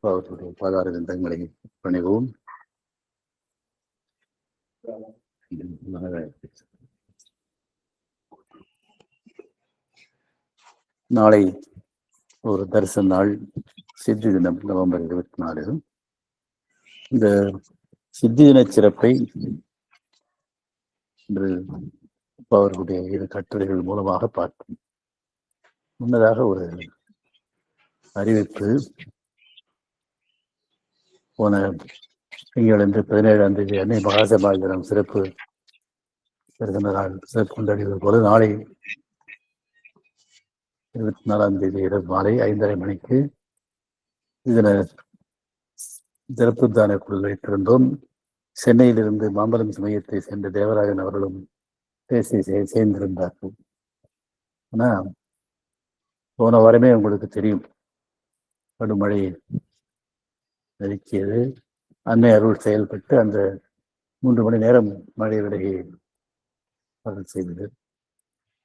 அவர்களுடைய பாதார விந்தங்களை பணிவோம். நாளை ஒரு தரிசன நாள், சித்தி தினம், நவம்பர் 24. இந்த சித்தி தின சிறப்பை இன்று அவர்களுடைய இரு கட்டுரைகள் மூலமாக பார்ப்போம். முன்னதாக ஒரு அறிவிப்பு. போன திங்களன்று 17ஆம் தேதி அன்னை மகாசபாய் தினம் சிறப்பு தரிசன நாள் சிறப்பு கொண்டாடுவது போல நாளை 24ஆம் தேதி இரவு மாலை 5:30 மணிக்கு இதன சிறப்பு தான குழு வைத்திருந்தோம். சென்னையிலிருந்து மாம்பலம் சமயத்தை சேர்ந்த தேவராஜன் அவர்களும் பேசி சேர்ந்திருந்தார்கள். ஆனா போன வாரமே உங்களுக்கு தெரியும், கடுமழை நெருக்கியது. அன்னை அருள் செயல்பட்டு அந்த 3 மணி நேரம் மழை விலகி அருள் செய்தது.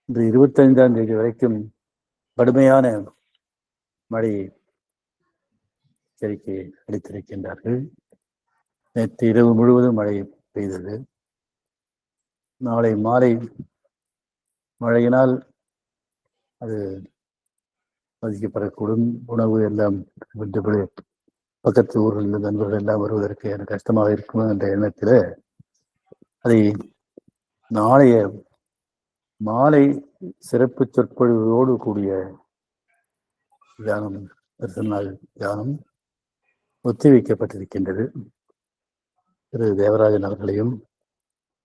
இன்று 25ஆம் தேதி வரைக்கும் கடுமையான மழை எச்சரிக்கை அளித்திருக்கின்றார்கள். நேற்று இரவு முழுவதும் மழை பெய்தது. நாளை மாலை மழையினால் அது பாதிக்கப்படக்கூடும். உணவு எல்லாம் பக்கத்து ஊர்களில் நண்பர்கள் எல்லாம் வருவதற்கு எனக்கு கஷ்டமாக இருக்கும் என்ற எண்ணத்தில் அதை நாளைய மாலை சிறப்பு சொற்பொழிவோடு கூடிய தியானம், தரிசன நாள் தியானம் ஒத்திவைக்கப்பட்டிருக்கின்றது. திரு தேவராஜன் அவர்களையும்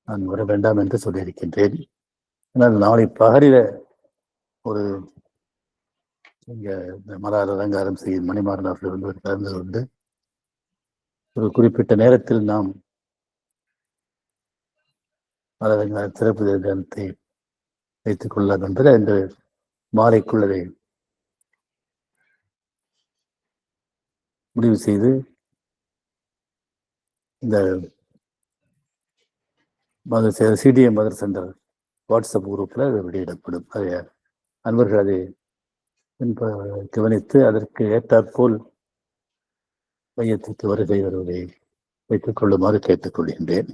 நான் வர வேண்டாம் என்று சொல்லியிருக்கின்றேன். ஆனால் நாளை பகலில ஒரு இங்க மலர் அலங்காரம் செய்யும் மணிமாறன் அவர்கள் வந்து கலந்து கொண்டு ஒரு குறிப்பிட்ட நேரத்தில் நாம் மலர் அலங்கார சிறப்பு தினத்தை வைத்துக் கொள்ளலாம் என்பது இந்த மாலைக்குள்ளதை முடிவு செய்து இந்த சிடிஎம் மதர் சென்டர் வாட்ஸ்அப் குரூப்பில் அது வெளியிடப்படும். அதை அன்பர்கள் அதை கவனித்து அதற்கு ஏற்றாற்போல் மையத்திற்கு வருகை வருவதை வைத்துக் கொள்ளுமாறு கேட்டுக்கொள்கின்றேன்.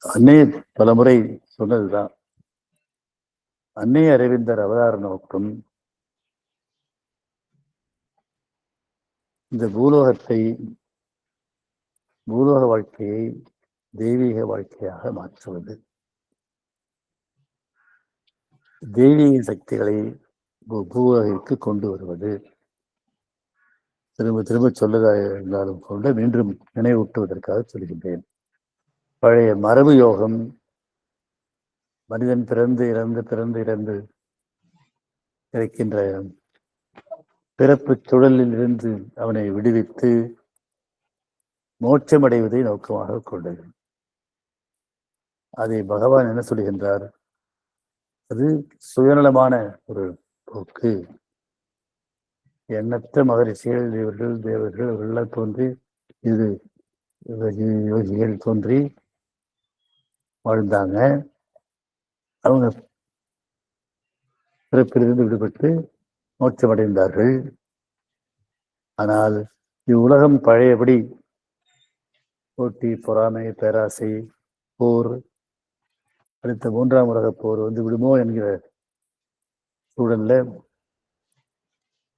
அன்னை பலமுறை சொன்னதுதான், அன்னை அரவிந்தர் அவதார நோக்கம் இந்த பூலோக வாழ்க்கையை தெய்வீக வாழ்க்கையாக மாற்றுவது, தெய்வீக சக்திகளை பூலோகிற்கு கொண்டு வருவது. திரும்ப திரும்ப சொல்லதாக இருந்தாலும் கொண்டு மீண்டும் நினைவூட்டுவதற்காக சொல்கின்றேன். பழைய மரபு யோகம் மனிதன் பிறந்து இறந்து இருக்கின்ற பிறப்பு சுழலில் இருந்து அவனை விடுவித்து மோட்சமடைவதை நோக்கமாக கொண்டது. அதை பகவான் என்ன சொல்கின்றார்? அது சுயநலமான ஒரு போக்கு. எண்ணற்ற மகரிஷிகள், தேவர்கள் அவர்களெல்லாம் தோன்றி இது யோகிகள் தோன்றி வாழ்ந்தாங்க. அவங்க பிறப்பிலிருந்து விடுபட்டு மோட்சமடைந்தார்கள். ஆனால் இவ்வுலகம் பழையபடி போட்டி, பொறாமை, பேராசை, போர், அடுத்த 3ஆம் உலகப் போர் வந்து விடுமோ என்கிற சூழல்ல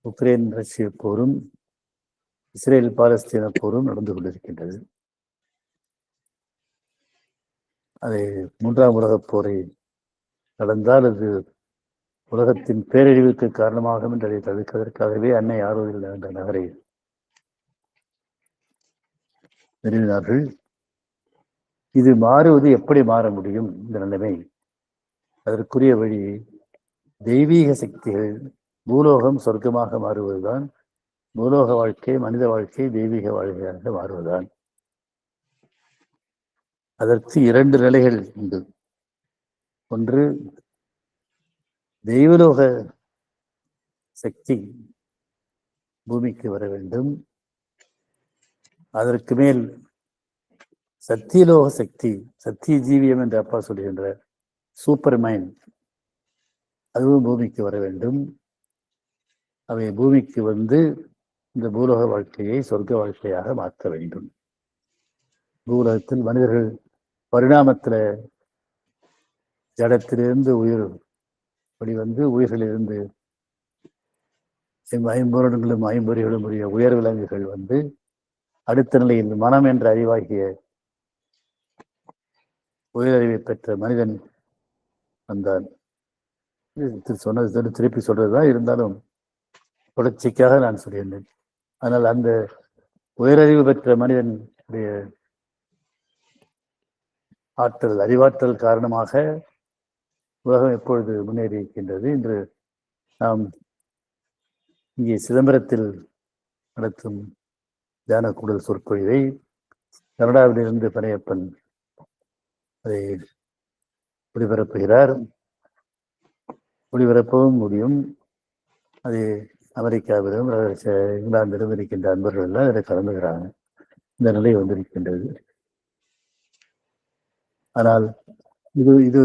உக்ரைன் ரஷ்ய போரும் இஸ்ரேல் பாலஸ்தீன போரும் நடந்து கொண்டிருக்கின்றது. அதை 3ஆம் உலகப் போரை நடந்தால் அது உலகத்தின் பேரழிவுக்கு காரணமாகும் என்று அதை தவிர்ப்பதற்காகவே அன்னை ஆரோவில் என்ற நகரை நிறுவினார்கள். இது மாறுவது எப்படி மாற முடியும்? இந்த நிலைமை அதற்குரிய வழி தெய்வீக சக்திகள், பூலோகம் சொர்க்கமாக மாறுவதுதான், பூலோக வாழ்க்கை மனித வாழ்க்கை தெய்வீக வாழ்க்கையாக மாறுவதுதான். அதற்கு 2 நிலைகள் உண்டு. ஒன்று, தெய்வலோக சக்தி பூமிக்கு வர வேண்டும். அதற்கு மேல் சத்தியலோக சக்தி, சத்திய ஜீவியம் என்று அப்பா சொல்கின்ற சூப்பர் மைண்ட், அதுவும் பூமிக்கு வர வேண்டும். அவை பூமிக்கு வந்து இந்த பூலோக வாழ்க்கையை சொர்க்க வாழ்க்கையாக மாற்ற வேண்டும். பூலோகத்தில் மனிதர்கள் பரிணாமத்தில் ஜடத்திலிருந்து உயிர் வந்து உயிர்களிலிருந்து ஐம்பொருளும் ஐம்பொறிகளும் உரிய உயர் விலங்குகள் வந்து அடுத்த நிலையில் மனம் என்ற அறிவாகிய உயரறிவை பெற்ற மனிதன் வந்தான். சொன்னது திருப்பி சொல்றதுதான், இருந்தாலும் தொடர்ச்சிக்காக நான் சொல்லியிருந்தேன். ஆனால் அந்த உயரறிவு பெற்ற மனிதனுடைய ஆற்றல், அறிவாற்றல் காரணமாக உலகம் எப்பொழுது முன்னேறி இருக்கின்றது. இன்று நாம் இங்கே சிதம்பரத்தில் நடத்தும் தியான கூடல் சொற்பொழிவை கனடாவிலிருந்து பனையப்பன் அதை ஒளிபரப்புகிறார். ஒளிபரப்பவும் முடியும். அது அமெரிக்காவிலும் இங்கிலாந்திலும் இருக்கின்ற அன்பர்கள் எல்லாம் இதில் கலந்துகிறாங்க. இந்த நிலை வந்திருக்கின்றது. ஆனால் இது இது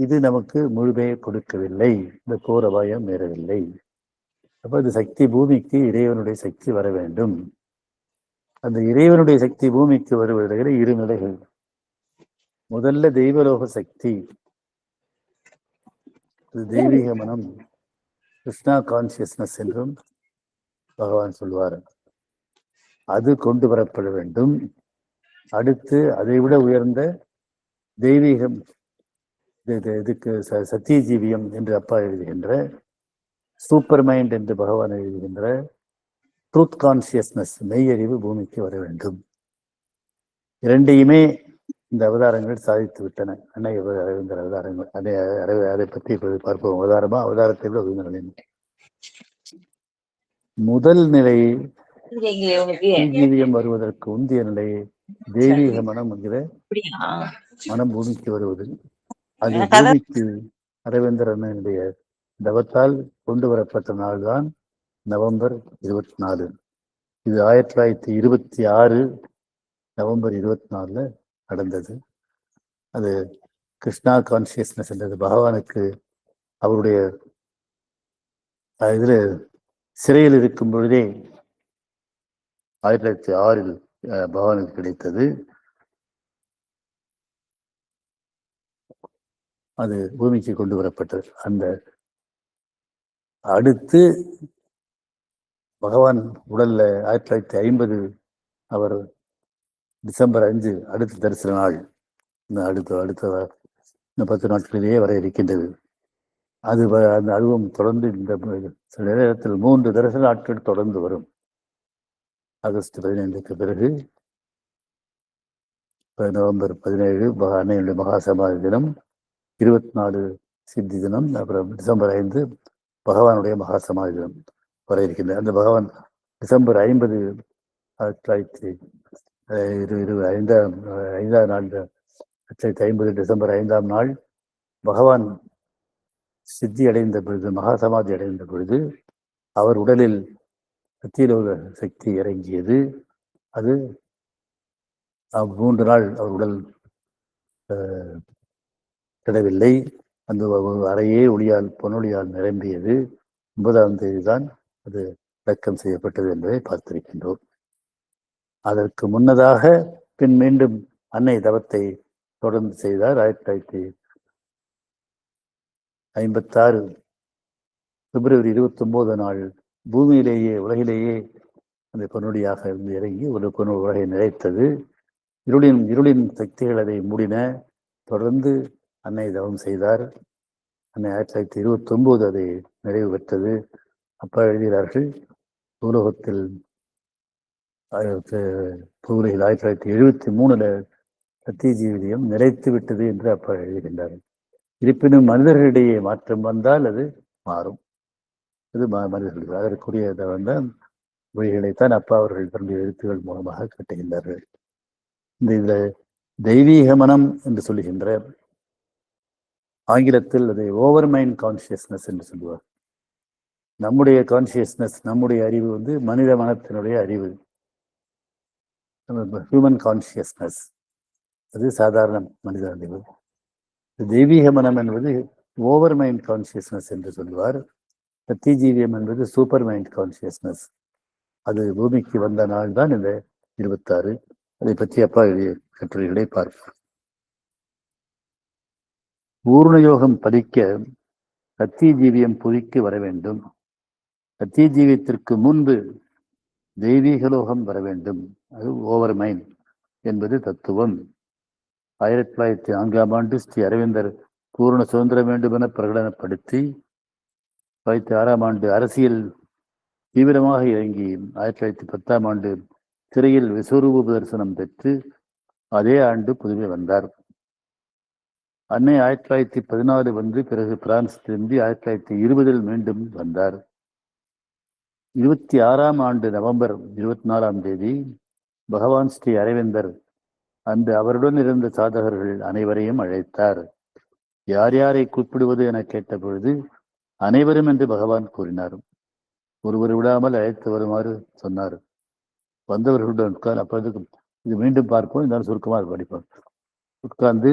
இது நமக்கு முழுமையை கொடுக்கவில்லை. இந்த போர் அபாயம் நேரவில்லை. அப்ப இந்த சக்தி பூமிக்கு இறைவனுடைய சக்தி வர வேண்டும். அந்த இறைவனுடைய சக்தி பூமிக்கு வருவதற்கு இரு நிலைகள். முதல்ல தெய்வலோக சக்தி, தெய்வீக மனம், கிருஷ்ணா கான்சியஸ்னஸ் என்றும் பகவான் சொல்வார். அது கொண்டு வரப்பட வேண்டும். அடுத்து அதை விட உயர்ந்த தெய்வீகம், இதுக்கு சத்திய ஜீவியம் என்று அப்பா எழுதுகின்ற, சூப்பர் மைண்ட் என்று பகவான் எழுதுகின்ற ட்ரூத் கான்சியஸ்னஸ், மெய்யறிவு பூமிக்கு வர வேண்டும். இரண்டையுமே இந்த அவதாரங்கள் சாதித்து விட்டன. அன்னை அரவிந்தர் அவதாரங்கள், அதை பற்றி பார்ப்போம். அவதாரமா, அவதாரத்தை விட உயர்ந்த நிலை. முதல் நிலை ஜீவியம் வருவதற்கு உந்திய நிலை தெய்வீக மனம் என்கிற மனம் பூமிக்கு வருவது. அது பூமிக்கு அரவிந்தர் அண்ணனுடைய தவத்தால் கொண்டு வரப்பட்ட நாள் தான் நவம்பர் 24. இது 1926 நவம்பர் 24 நடந்தது. அது கிருஷ்ணா கான்சியஸ்னஸ் என்றது பகவானுக்கு அவருடைய இதுல சிறையில் இருக்கும் பொழுதே 1906 பகவானுக்கு கிடைத்தது. அது பூமிக்கு கொண்டு வரப்பட்டது. அந்த அடுத்து பகவான் உடல்ல 1950 அவர் டிசம்பர் 5 அடுத்த தரிசன நாள், அடுத்த 10 நாட்களிலேயே வர இருக்கின்றது. அதுவும் தொடர்ந்து இந்த சில நேரத்தில் 3 தரிசன நாட்கள் தொடர்ந்து வரும். ஆகஸ்ட் 15க்கு பிறகு நவம்பர் 17 அன்னையுடைய மகாசமாதி தினம், 24 சித்தி தினம், அப்புறம் டிசம்பர் 5 பகவானுடைய மகாசமாதி தினம் வர இருக்கின்றது. அந்த பகவான் டிசம்பர் 50 1925 நாள், 1950 டிசம்பர் 5ஆம் நாள் பகவான் சித்தி அடைந்த பொழுது, மகாசமாதி அடைந்த பொழுது அவர் உடலில் சத்தியலோக சக்தி இறங்கியது. அது 3 நாள் அவர் உடல் கிடவில்லை. அந்த அறையே ஒளியால், பொன்னொழியால் நிரம்பியது. 9ஆம் தேதி தான் அது அடக்கம் செய்யப்பட்டது என்பதை பார்த்திருக்கின்றோம். அதற்கு முன்னதாக பின் மீண்டும் அன்னை தவத்தை தொடர்ந்து செய்தார். 1956 பிப்ரவரி 29 நாள் பூமியிலேயே, உலகிலேயே அந்த பொன்னொழியாக இருந்து இறங்கி ஒரு உலகை நிறைத்தது. இருளின் சக்திகள் அதை மூடின. தொடர்ந்து அன்னை தவம் செய்தார். அன்னை 1929 அதை நிறைவு பெற்றது. அப்பா எழுதுகிறார்கள், பூலோகத்தில் 1973 சத்திய ஜீவியம் நிறைத்து விட்டது என்று அப்பா எழுதுகின்றார்கள். இருப்பினும் மனிதர்களிடையே மாற்றம் வந்தால் அது மாறும். அது மனிதர்கள் அதற்குரிய மொழிகளைத்தான் அப்பா அவர்கள் தன்னுடைய எழுத்துக்கள் மூலமாக கட்டுகின்றார்கள். இந்த தெய்வீக மனம் என்று சொல்லுகின்ற, ஆங்கிலத்தில் அதை ஓவர் மைண்ட் கான்சியஸ்னஸ் என்று சொல்லுவார். நம்முடைய கான்சியஸ்னஸ், நம்முடைய அறிவு மனித மனத்தினுடைய அறிவு, ஹியூமன் கான்சியஸ்னஸ். அது சாதாரண மனித அறிவு. தெய்வீக மனம் என்பது ஓவர் மைண்ட் கான்சியஸ்னஸ் என்று சொல்லுவார். சத்தியஜீவியம் என்பது சூப்பர் மைண்ட் கான்சியஸ்னஸ். அது பூமிக்கு வந்த நாள் தான் இந்த 26. அதை பற்றி அப்பா எழுதிய கட்டுரைகளை பார்ப்பார். பூர்ண யோகம் படிக்க சத்திய ஜீவியம் புதிக்கு வர வேண்டும். சத்திய ஜீவியத்திற்கு முன்பு தெய்வீகலோகம் வர வேண்டும். அது ஓவர் மைண்ட் என்பது தத்துவம். 1904 ஸ்ரீ அரவிந்தர் பூர்ண சுதந்திரம் வேண்டும் என பிரகடனப்படுத்தி 1906 அரசியல் தீவிரமாக இறங்கி 1910 திரையில் விஸ்வரூப தரிசனம் பெற்று அதே ஆண்டு புதுமை வந்தார். அன்னை 1914 வந்து பிறகு பிரான்ஸ் திரும்பி 1920 மீண்டும் வந்தார். 26 நவம்பர் 24 பகவான் ஸ்ரீ அரவிந்தர் அன்று அவருடன் இருந்த சாதகர்கள் அனைவரையும் அழைத்தார். யார் யாரை கூப்பிடுவது என கேட்டபொழுது அனைவரும் என்று பகவான் கூறினார். ஒருவர் விடாமல் அழைத்து வருமாறு சொன்னார். வந்தவர்களுடன் உட்கார்ந்து அப்பொழுது இது மீண்டும் பார்ப்போம், இருந்தாலும் சுருக்கமாக படிப்போம். உட்கார்ந்து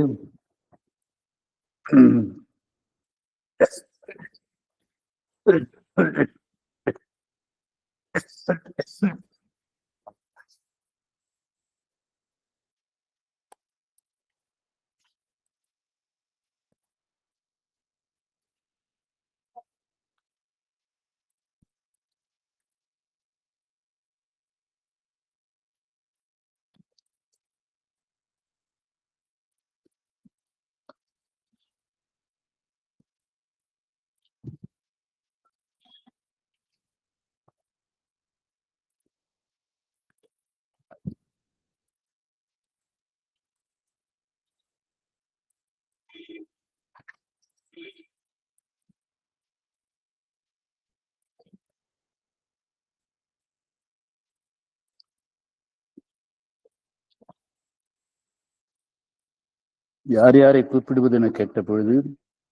யார் யாரை கூப்பிடுவது என கேட்ட பொழுது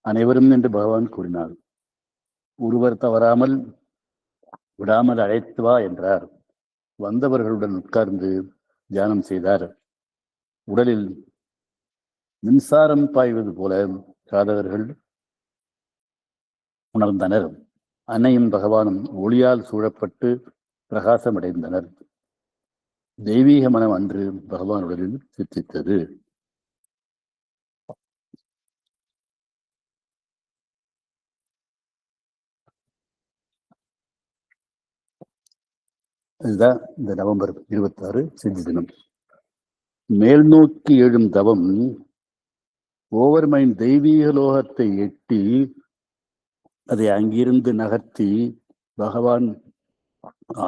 அனைவரும் என்று பகவான் கூறினார். ஒருவர் தவறாமல் விடாமல் அழைத்து வா என்றார். வந்தவர்களுடன் உட்கார்ந்து தியானம் செய்தார். உடலில் மின்சாரம் பாய்வது போல சாதகர்கள் உணர்ந்தனர். அன்னையும் பகவானும் ஒளியால் சூழப்பட்டு பிரகாசமடைந்தனர். தெய்வீக மனம் அன்று பகவானுடலில் சித்தித்தது. இதுதான் இந்த நவம்பர் 26 சித்தி தினம். மேல் நோக்கி எழும் தவம் ஓவர் மைண்ட் தெய்வீக லோகத்தை எட்டி அதை அங்கிருந்து நகர்த்தி பகவான்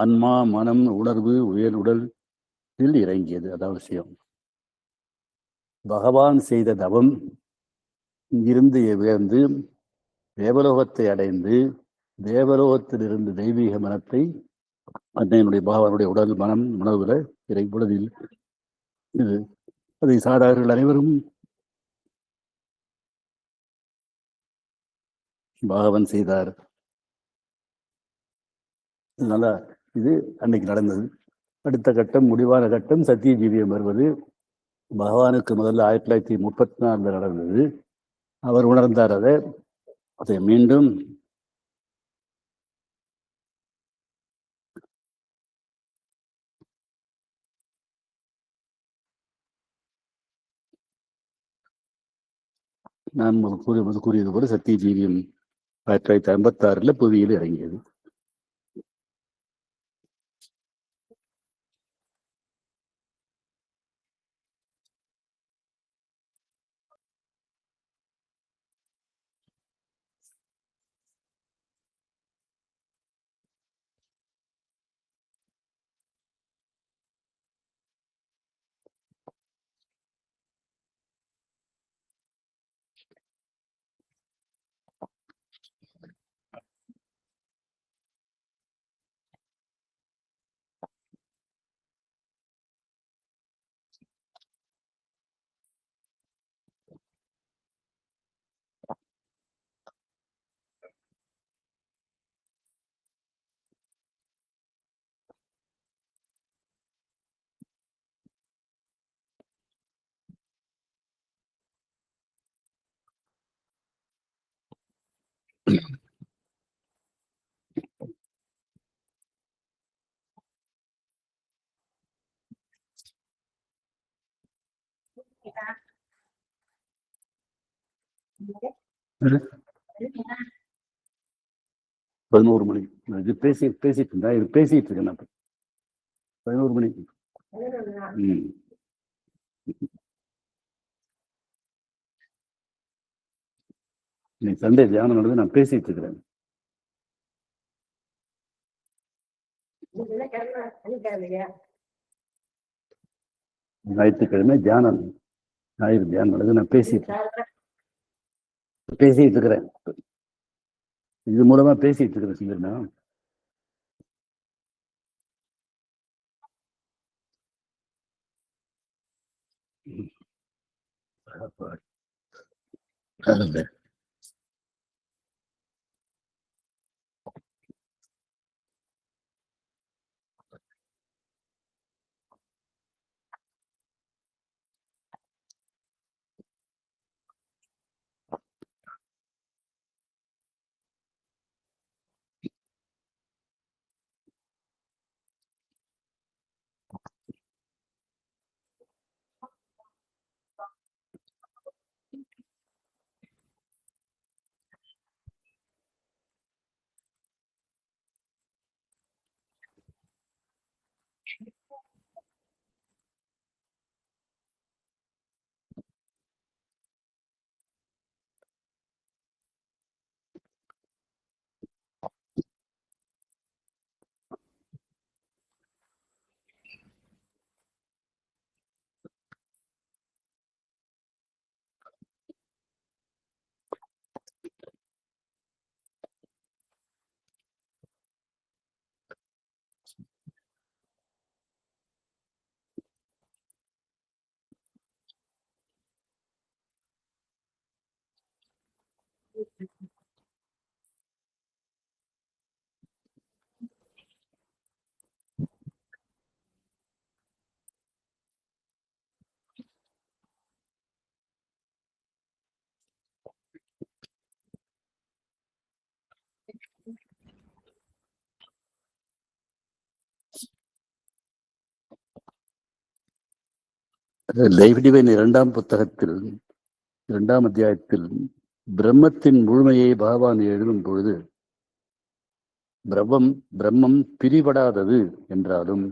ஆன்மா, மனம், உணர்வு, உயர் உடல் இறங்கியது. அதான் விஷயம். பகவான் செய்த தவம் இங்கிருந்து உயர்ந்து தேவலோகத்தை அடைந்து தேவலோகத்திலிருந்து தெய்வீக மனத்தை அன்னையினுடைய பகவானுடைய உடல், மனம், உணர்வுல உடலில் இது அதை சாதாரணர்கள் அனைவரும் பகவான் செய்தார். அதனால இது அன்னைக்கு நடந்தது. அடுத்த கட்டம், முடிவான கட்டம் சத்திய ஜீவியம் வருவது. பகவானுக்கு முதல்ல 1934 நடந்தது. அவர் உணர்ந்தார். அதை மீண்டும் நான் கூறியது போல சத்திய ஜீவியம் 1956 புவியில் இறங்கியது. 11 மணி. இது பேசிட்டு இருந்தா இது பேசிட்டு இருக்கேன் நான். 11 மணி. இன்னைக்கு சண்டே தியானம் நடந்து நான் பேசிட்டு இருக்கிறேன். ஞாயிற்றுக்கிழமை தியானம், ஞாயிறு தியானம் நடந்து நான் பேசிட்டு இருக்கிறேன். இது மூலமா பேசிட்டு இருக்கிறேன். சிங்கர்னா லைஃப் டிவைன் 2ஆம் புத்தகத்தில் 2ஆம் அத்தியாயத்தில் பிரம்மத்தின் முழுமையை பகவான் எழுதும் பொழுது பிரம்மம் பிரிபடாதது என்றாலும்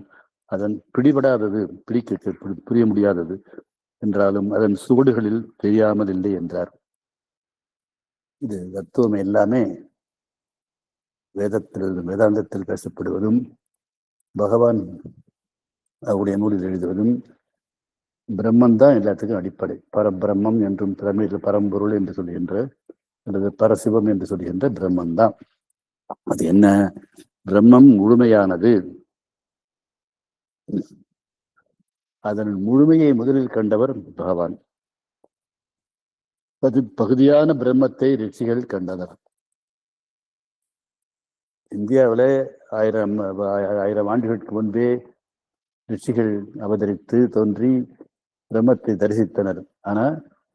அதன் பிடிபடாதது புரிய முடியாதது என்றாலும் அதன் சுவடுகளில் தெரியாமல் இல்லை என்றார். இது தத்துவம் எல்லாமே வேதாந்தத்தில் பேசப்படுவதும் பகவான் அவருடைய நூலில் எழுதுவதும் பிரம்மன் தான் எல்லாத்துக்கும் அடிப்படை. பரபிரம்மம் என்றும் தமிழில் பரம்பொருள் என்று சொல்கின்ற அல்லது பரசிவம் என்று சொல்கின்ற பிரம்மன் தான். அது என்ன? பிரம்மம் முழுமையானது. அதன் முழுமையை முதலில் கண்டவர் பகவான். அது பகுதியான பிரம்மத்தை ரிஷிகள் கண்டனர். இந்தியாவில் 1000 ஆண்டுகளுக்கு முன்பே ரிஷிகள் அவதரித்து தோன்றி பிரம்மத்தை தரிசித்தனர். ஆனா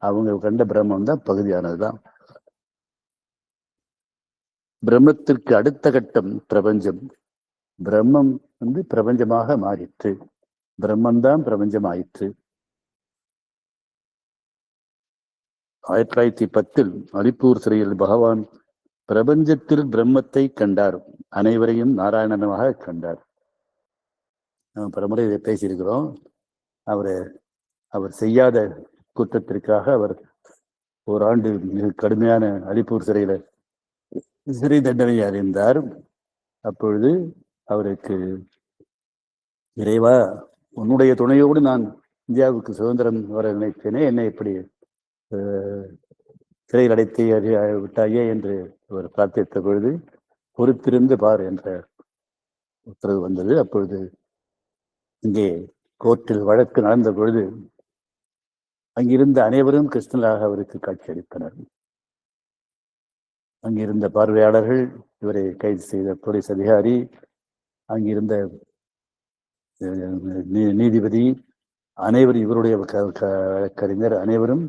அவங்க கண்ட பிரம்மம் தான் பகுதியானதுதான். பிரம்மத்திற்கு அடுத்த கட்டம் பிரபஞ்சம். பிரம்மம் பிரபஞ்சமாக மாறிற்று. பிரம்மந்தான் பிரபஞ்சம் ஆயிற்று. 1910 அலிப்பூர் சிறையில் பகவான் பிரபஞ்சத்தில் பிரம்மத்தை கண்டார். அனைவரையும் நாராயணனாக கண்டார். நம்ம பலமுறை இதை பேசியிருக்கிறோம். அவர் செய்யாத குற்றத்திற்காக அவர் ஓராண்டு மிக கடுமையான அலிப்பூர் சிறையில சிறை தண்டனை அறிந்தார். அப்பொழுது அவருக்கு, இறைவா, உன்னுடைய துணையோடு நான் இந்தியாவுக்கு சுதந்திரம் வர நினைத்தேனே, என்னை எப்படி சிறையில் அடைத்து விட்டாயே என்று அவர் பிரார்த்தித்த பொழுது பொறுத்திருந்து பார் என்ற உத்தரவு வந்தது. அப்பொழுது இங்கே கோர்ட்டில் வழக்கு நடந்த பொழுது அங்கிருந்த அனைவரும் கிருஷ்ணராக அவருக்கு காட்சியளித்தனர். அங்கிருந்த பார்வையாளர்கள், இவரை கைது செய்த போலீஸ் அதிகாரி, அங்கிருந்த நீதிபதி, அனைவரும், இவருடைய வழக்கறிஞர் அனைவரும்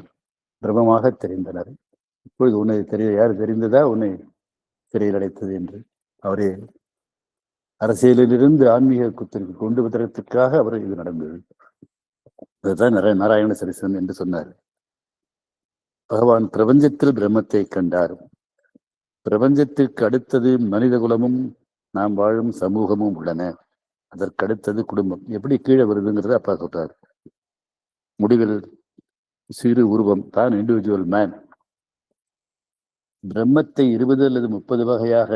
பிரம்மமாக தெரிந்தனர். இப்பொழுது உன்னை யார் தெரிந்ததா உன்னை சிறையில் அடைத்தது என்று? அவரே அரசியலிலிருந்து ஆன்மீக குத்திற்கு கொண்டு வருவதற்காக அவர் இது நடந்தது. அதுதான் நாராயண சரிசனம் என்று சொன்னார். பகவான் பிரபஞ்சத்தில் பிரம்மத்தை கண்டார். பிரபஞ்சத்திற்கு அடுத்தது மனித குலமும் நாம் வாழும் சமூகமும் உள்ளன. அதற்கடுத்தது குடும்பம். எப்படி கீழே வருதுங்கிறத அப்பா சொல்றார். முடிவில் சிறு உருவம் தான் இண்டிவிஜுவல் மேன். பிரம்மத்தை 20 அல்லது 30 வகையாக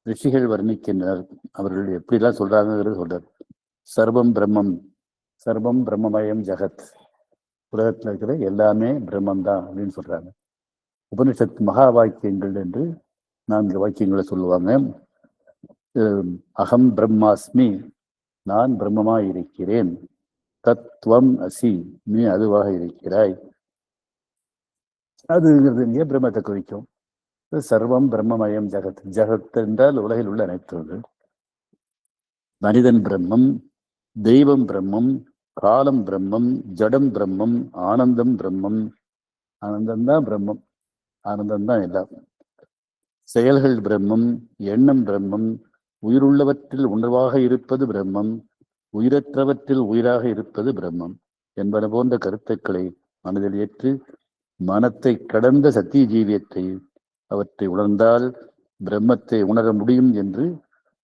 ரிஷிகள் வர்ணிக்கின்றனர். அவர்கள் எப்படிலாம் சொல்றாங்கிறது சொல்றார். சர்வம் பிரம்மம், சர்வம் பிரம்மமயம் ஜெகத். உலகத்தில் இருக்கிற எல்லாமே பிரம்மம் தான் அப்படின்னு சொல்றாங்க. உபனிஷத் மகா வாக்கியங்கள் என்று 4 வாக்கியங்களை சொல்லுவாங்க. அகம் பிரம்மாஸ்மி, நான் பிரம்மமாய் இருக்கிறேன். தத்துவம் அசி, நீ அதுவாக இருக்கிறாய். அதுங்கிறது இங்கே பிரம்மத்தை குறிக்கும். சர்வம் பிரம்மமயம் ஜெகத். ஜெகத் என்றால் உலகில் உள்ள அனைத்து. மனிதன் பிரம்மம், தெய்வம் பிரம்மம், காலம் பிரம்மம், ஜடம் பிரம்மம், ஆனந்தம் பிரம்மம். ஆனந்தம்தான் பிரம்மம், ஆனந்தம்தான் எல்லாம். செயல்கள் பிரம்மம், எண்ணம் பிரம்மம், உயிருள்ளவற்றில் உணர்வாக இருப்பது பிரம்மம், உயிரற்றவற்றில் உயிராக இருப்பது பிரம்மம் என்பன போன்ற கருத்துக்களை மனதில் ஏற்று மனத்தை கடந்த சத்திய ஜீவியத்தை அவற்றை உணர்ந்தால் பிரம்மத்தை உணர முடியும் என்று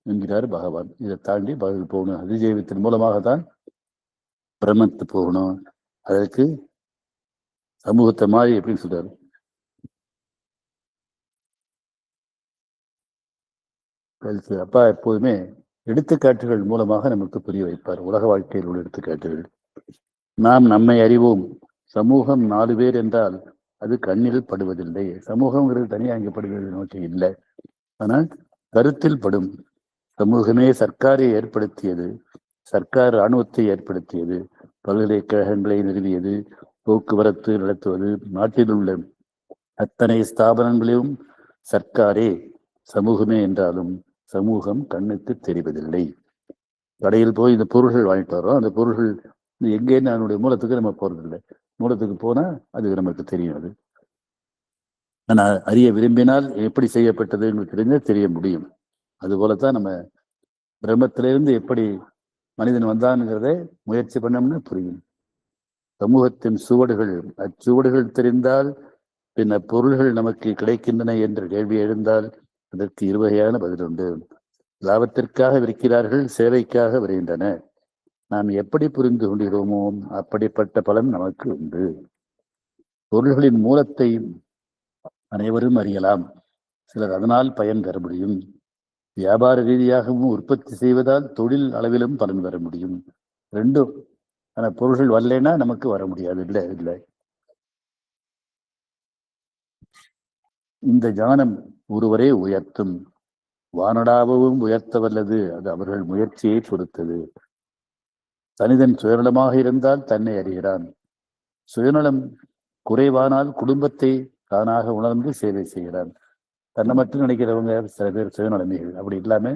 என்கிறார் பகவான். இதை தாண்டி பதில் போகணும். அதிஜீவியத்தின் மூலமாகத்தான் பிரம்மத்து போகணும். அதற்கு சமூகத்தை மாதிரி எப்படின்னு சொல்றாரு. அப்பா எப்போதுமே எடுத்துக்காட்டுகள் மூலமாக நமக்கு புரிய வைப்பார். உலக வாழ்க்கையில் உள்ள எடுத்துக்காட்டுகள். நாம் நம்மை அறிவோம். சமூகம் 4 பேர் என்றால் அது கண்ணில் படுவதில்லை. சமூகங்கிறது தனியாக இங்கே படுகிறது நோக்கி இல்லை. ஆனால் கருத்தில் படும். சமூகமே சர்க்காரை ஏற்படுத்தியது, சர்க்கார் இராணுவத்தை ஏற்படுத்தியது, பல்கலைக்கழகங்களை நிறுவியது, போக்குவரத்து நடத்துவது, நாட்டில் உள்ள அத்தனை ஸ்தாபனங்களிலும் சர்க்காரே சமூகமே என்றாலும் சமூகம் கண்ணுக்கு தெரிவதில்லை. கடையில் போய் இந்த பொருள்கள் வாங்கிட்டு வரோம். அந்த பொருள்கள் எங்கேன்னு அதனுடைய மூலத்துக்கு நம்ம போறதில்லை. மூலத்துக்கு போனா அது நமக்கு தெரியும். அது ஆனால் அறிய விரும்பினால் எப்படி செய்யப்பட்டதுன்னு தெரிஞ்சால் தெரிய முடியும். அதுபோலத்தான் நம்ம பிரம்மத்திலிருந்து எப்படி மனிதன் வந்தான்ங்கிறத முயற்சி பண்ணோம்னா புரியும். சமூகத்தின் சுவடுகள், அச்சுவடுகள் தெரிந்தால் பின்ன பொருள்கள் நமக்கு கிடைக்கின்றன என்ற கேள்வி எழுந்தால் அதற்கு 2 வகையான பதில் உண்டு. லாபத்திற்காக விற்கிறார்கள், சேவைக்காக வருகின்றன. நாம் எப்படி புரிந்து கொள்கிறோமோ அப்படிப்பட்ட பலன் நமக்கு உண்டு. பொருள்களின் மூலத்தை அனைவரும் அறியலாம். சிலர் அதனால் பயன் பெற முடியும். வியாபார ரீதியாகவும் உற்பத்தி செய்வதால் தொழில் அளவிலும் பலன் பெற முடியும். ரெண்டும். ஆனால் பொருள்கள் வரலைன்னா நமக்கு வர முடியாது. இல்லை இல்லை. இந்த ஞானம் ஒருவரே உயர்த்தும். வானடாகவும் உயர்த்த வல்லது. அது அவர்கள் முயற்சியை பொறுத்தது. தனிதன் சுயநலமாக இருந்தால் தன்னை அறிகிறான். சுயநலம் குறைவானால் குடும்பத்தை தானாக உணர்ந்து சேவை செய்கிறான். தன்னை மட்டும் நினைக்கிறவங்க சில பேர் சுயநலமைகள். அப்படி இல்லாம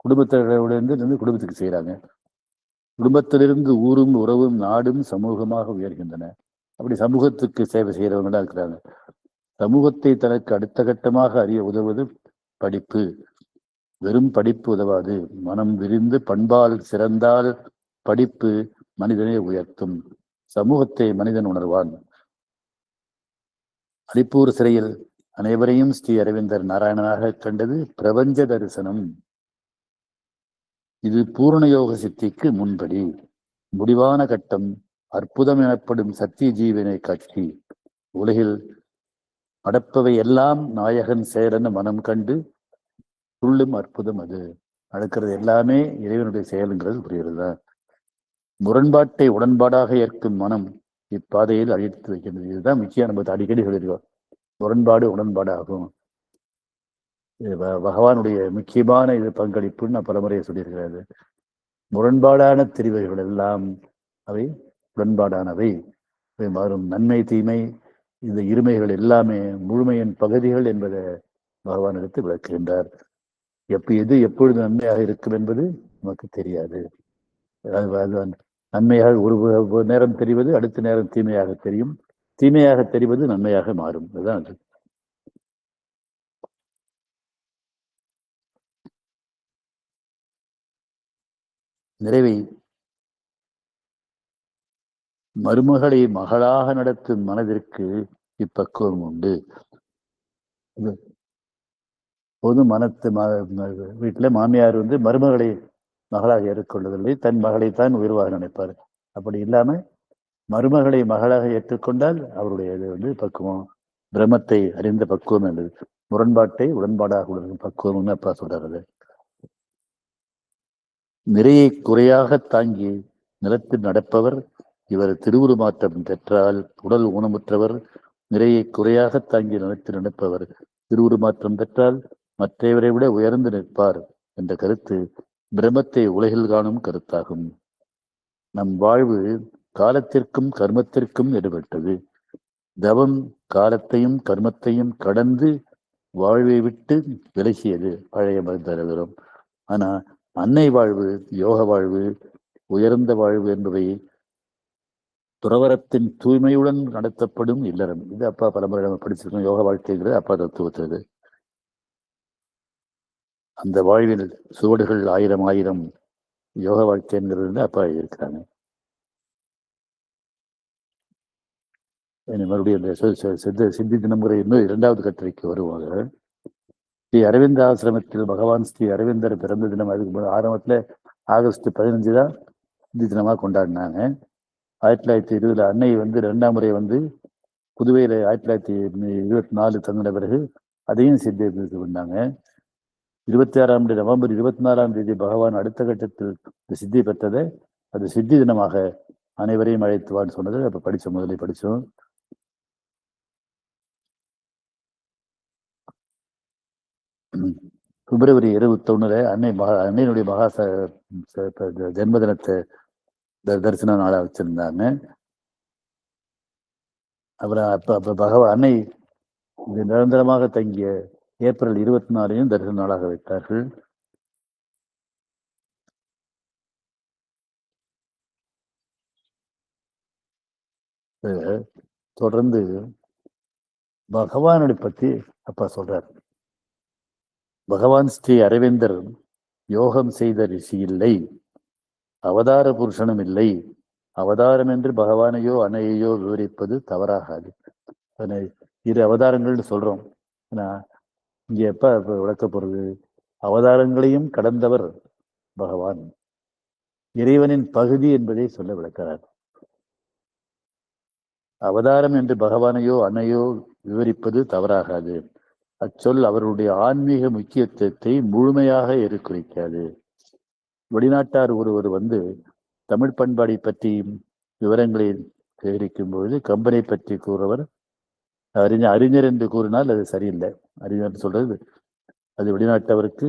குடும்பத்திலிருந்து குடும்பத்துக்கு செய்யறாங்க. குடும்பத்திலிருந்து ஊரும் உறவும் நாடும் சமூகமாக உயர்கின்றன. அப்படி சமூகத்துக்கு சேவை செய்யறவங்க தான் இருக்கிறாங்க. சமூகத்தை தனக்கு அடுத்த கட்டமாக அறிய உதவுவது படிப்பு. வெறும் படிப்பு உதவாது. மனம் விரிந்து பண்பால் சிறந்தால் படிப்பு மனிதனை உயர்த்தும். சமூகத்தை மனிதன் உணர்வான். அலிப்பூர் சிறையில் அனைவரையும் ஸ்ரீ அரவிந்தர் நாராயணனாக கண்டது பிரபஞ்ச தரிசனம். இது பூரண யோக சித்திக்கு முன்படி. முடிவான கட்டம் அற்புதம் எனப்படும் சத்திய ஜீவனை காட்சி. உலகில் நடப்பவை எல்லாம் நாயகன் செயலென மனம் கண்டு துள்ளும் அற்புதம் அது. நடக்கிறது எல்லாமே இறைவனுடைய செயலுங்கிறது புரிகிறதா? முரண்பாட்டை உடன்பாடாக ஏற்கும் மனம் இப்பாதையில் அழைத்து வைக்கின்றது. இதுதான் முக்கியம். நம்ம அடிக்கடி சொல்லியிருக்கோம். முரண்பாடு உடன்பாடு ஆகும். பகவானுடைய முக்கியமான இது பங்களிப்புன்னு நான் பலமுறையை சொல்லியிருக்கிறாரு. முரண்பாடான தெரிவுகள் எல்லாம் அவை உடன்பாடானவை. மாறும் நன்மை தீமை இந்த இருமைகள் எல்லாமே முழுமையின் பகுதிகள் என்பதை பகவான் எடுத்து விளக்குகின்றார். எது எப்பொழுது நன்மையாக இருக்கும் என்பது நமக்கு தெரியாது. நன்மையாக ஒரு நேரம் தெரிவது அடுத்த நேரம் தீமையாக தெரியும். தீமையாக தெரிவது நன்மையாக மாறும். அதுதான் அது. நிறைவை மருமகளை மகளாக நடத்தும் மனதிற்கு இப்பக்குவம் உண்டு. பொது மனத்து வீட்டுல மாமியார் மருமகளை மகளாக ஏற்றுக்கொள்வதில்லை, தன் மகளைத்தான் உயர்வாக நினைப்பார். அப்படி இல்லாம மருமகளை மகளாக ஏற்றுக்கொண்டால் அவருடைய இது பக்குவம், பிரம்மத்தை அறிந்த பக்குவம் என்பது. முரண்பாட்டை உடன்பாடாக உள்ள பக்குவம்னு அப்பா சொல்றாரு. நிறையை குறையாக தாங்கி நிலத்தில் நடப்பவர் இவர் திருவுருமாற்றம் பெற்றால் உடல் ஊனமுற்றவர். நிறையை குறையாக தாங்கி நிலத்தில் நடப்பவர் திருவுருமாற்றம் பெற்றால் மற்றவரை விட உயர்ந்து நிற்பார் என்ற கருத்து பிரம்மத்தை உலகில் காணும் கருத்தாகும். நம் வாழ்வு காலத்திற்கும் கர்மத்திற்கும் எடுபட்டது. தவம் காலத்தையும் கர்மத்தையும் கடந்து வாழ்வை விட்டு விலகியது பழைய மருந்தரவிலும். ஆனா அன்னை வாழ்வு, யோக வாழ்வு, உயர்ந்த வாழ்வு என்பவை துறவரத்தின் தூய்மையுடன் நடத்தப்படும் இல்லறம். இது அப்பா பலமுறை நம்ம படிச்சிருக்கோம். யோக வாழ்க்கைங்கிறது அப்பா தத்துவத்தது. அந்த வாழ்வில் சுவடுகள் ஆயிரம் ஆயிரம் யோக வாழ்க்கைங்கிறது அப்பா இருக்கிறாங்க. மறுபடியும் அந்த சித்தி தினமுறை இன்னும் 2வது கட்டுரைக்கு வருவாங்க. ஸ்ரீ அரவிந்த ஆசிரமத்தில் பகவான் ஸ்ரீ அரவிந்தர் பிறந்த தினம். அதுக்கு ஆரம்பத்துல ஆகஸ்ட் 15 தான் சித்தி தினமா கொண்டாடினாங்க. 1920 அன்னை 2ஆம் முறை புதுவையில 1924 தங்கின பிறகு அதையும் சித்தி பண்ணாங்க. 26ஆம் நவம்பர் 24ஆம் தேதி பகவான் அடுத்த கட்டத்தில் சித்தி பெற்றதை அது சித்தி தினமாக அனைவரையும் அழைத்துவான்னு சொன்னது அப்ப படிச்சோம், முதலில் படிச்சோம். பிப்ரவரி 21 அன்னையினுடைய மகா ஜென்ம தினத்தை தரிசன நாளா வச்சிருந்தாங்க. அப்புறம் அப்ப பகவான் அன்னை நிரந்தரமாக தங்கிய ஏப்ரல் 24 தரிசன நாளாக வைத்தார்கள். தொடர்ந்து பகவானை பத்தி அப்பா சொல்றார். பகவான் ஸ்ரீ அரவிந்தர் யோகம் செய்த ரிஷி இல்லை, அவதார புருஷனும் இல்லை. அவதாரம் என்று பகவானையோ அன்னையோ விவரிப்பது தவறாகாது. 2 அவதாரங்கள்னு சொல்றோம். இங்க எப்ப விளக்க போறது? அவதாரங்களையும் கடந்தவர் பகவான், இறைவனின் பகுதி என்பதை சொல்ல விளக்கிறார். அவதாரம் என்று பகவானையோ அன்னையோ விவரிப்பது தவறாகாது. அச்சொல் அவருடைய ஆன்மீக முக்கியத்துவத்தை முழுமையாக எடுத்துரைக்காது. வெளிநாட்டார் ஒருவர் தமிழ் பண்பாடை பற்றி விவரங்களை சேகரிக்கும் பொழுது கம்பனை பற்றி கூறுவர் அறிஞர் என்று கூறினால் அது சரியில்லை. அறிஞர் சொல்றது அது வெளிநாட்டவருக்கு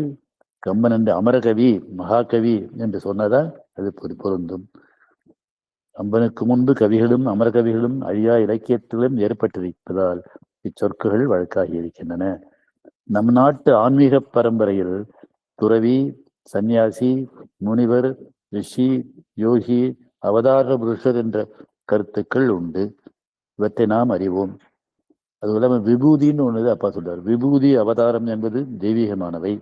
கம்பன் என்று அமரகவி மகாகவி என்று சொன்னதால் அது பொருந்தும். கம்பனுக்கு முன்பு கவிகளும் அமரகவிகளும் அழியா இலக்கியத்திலும் ஏற்பட்டிருப்பதால் இச்சொற்கள் வழக்காகி இருக்கின்றன. நம் நாட்டு ஆன்மீக பரம்பரையில் துறவி, சந்நியாசி, முனிவர், ரிஷி, யோகி, அவதார புருஷர் என்ற கருத்துக்கள் உண்டு. இவற்றை நாம் அறிவோம். அது இல்லாம விபூதின்னு ஒண்ணுது அப்பா சொல்றார். விபூதி அவதாரம் என்பது தெய்வீகமானவை.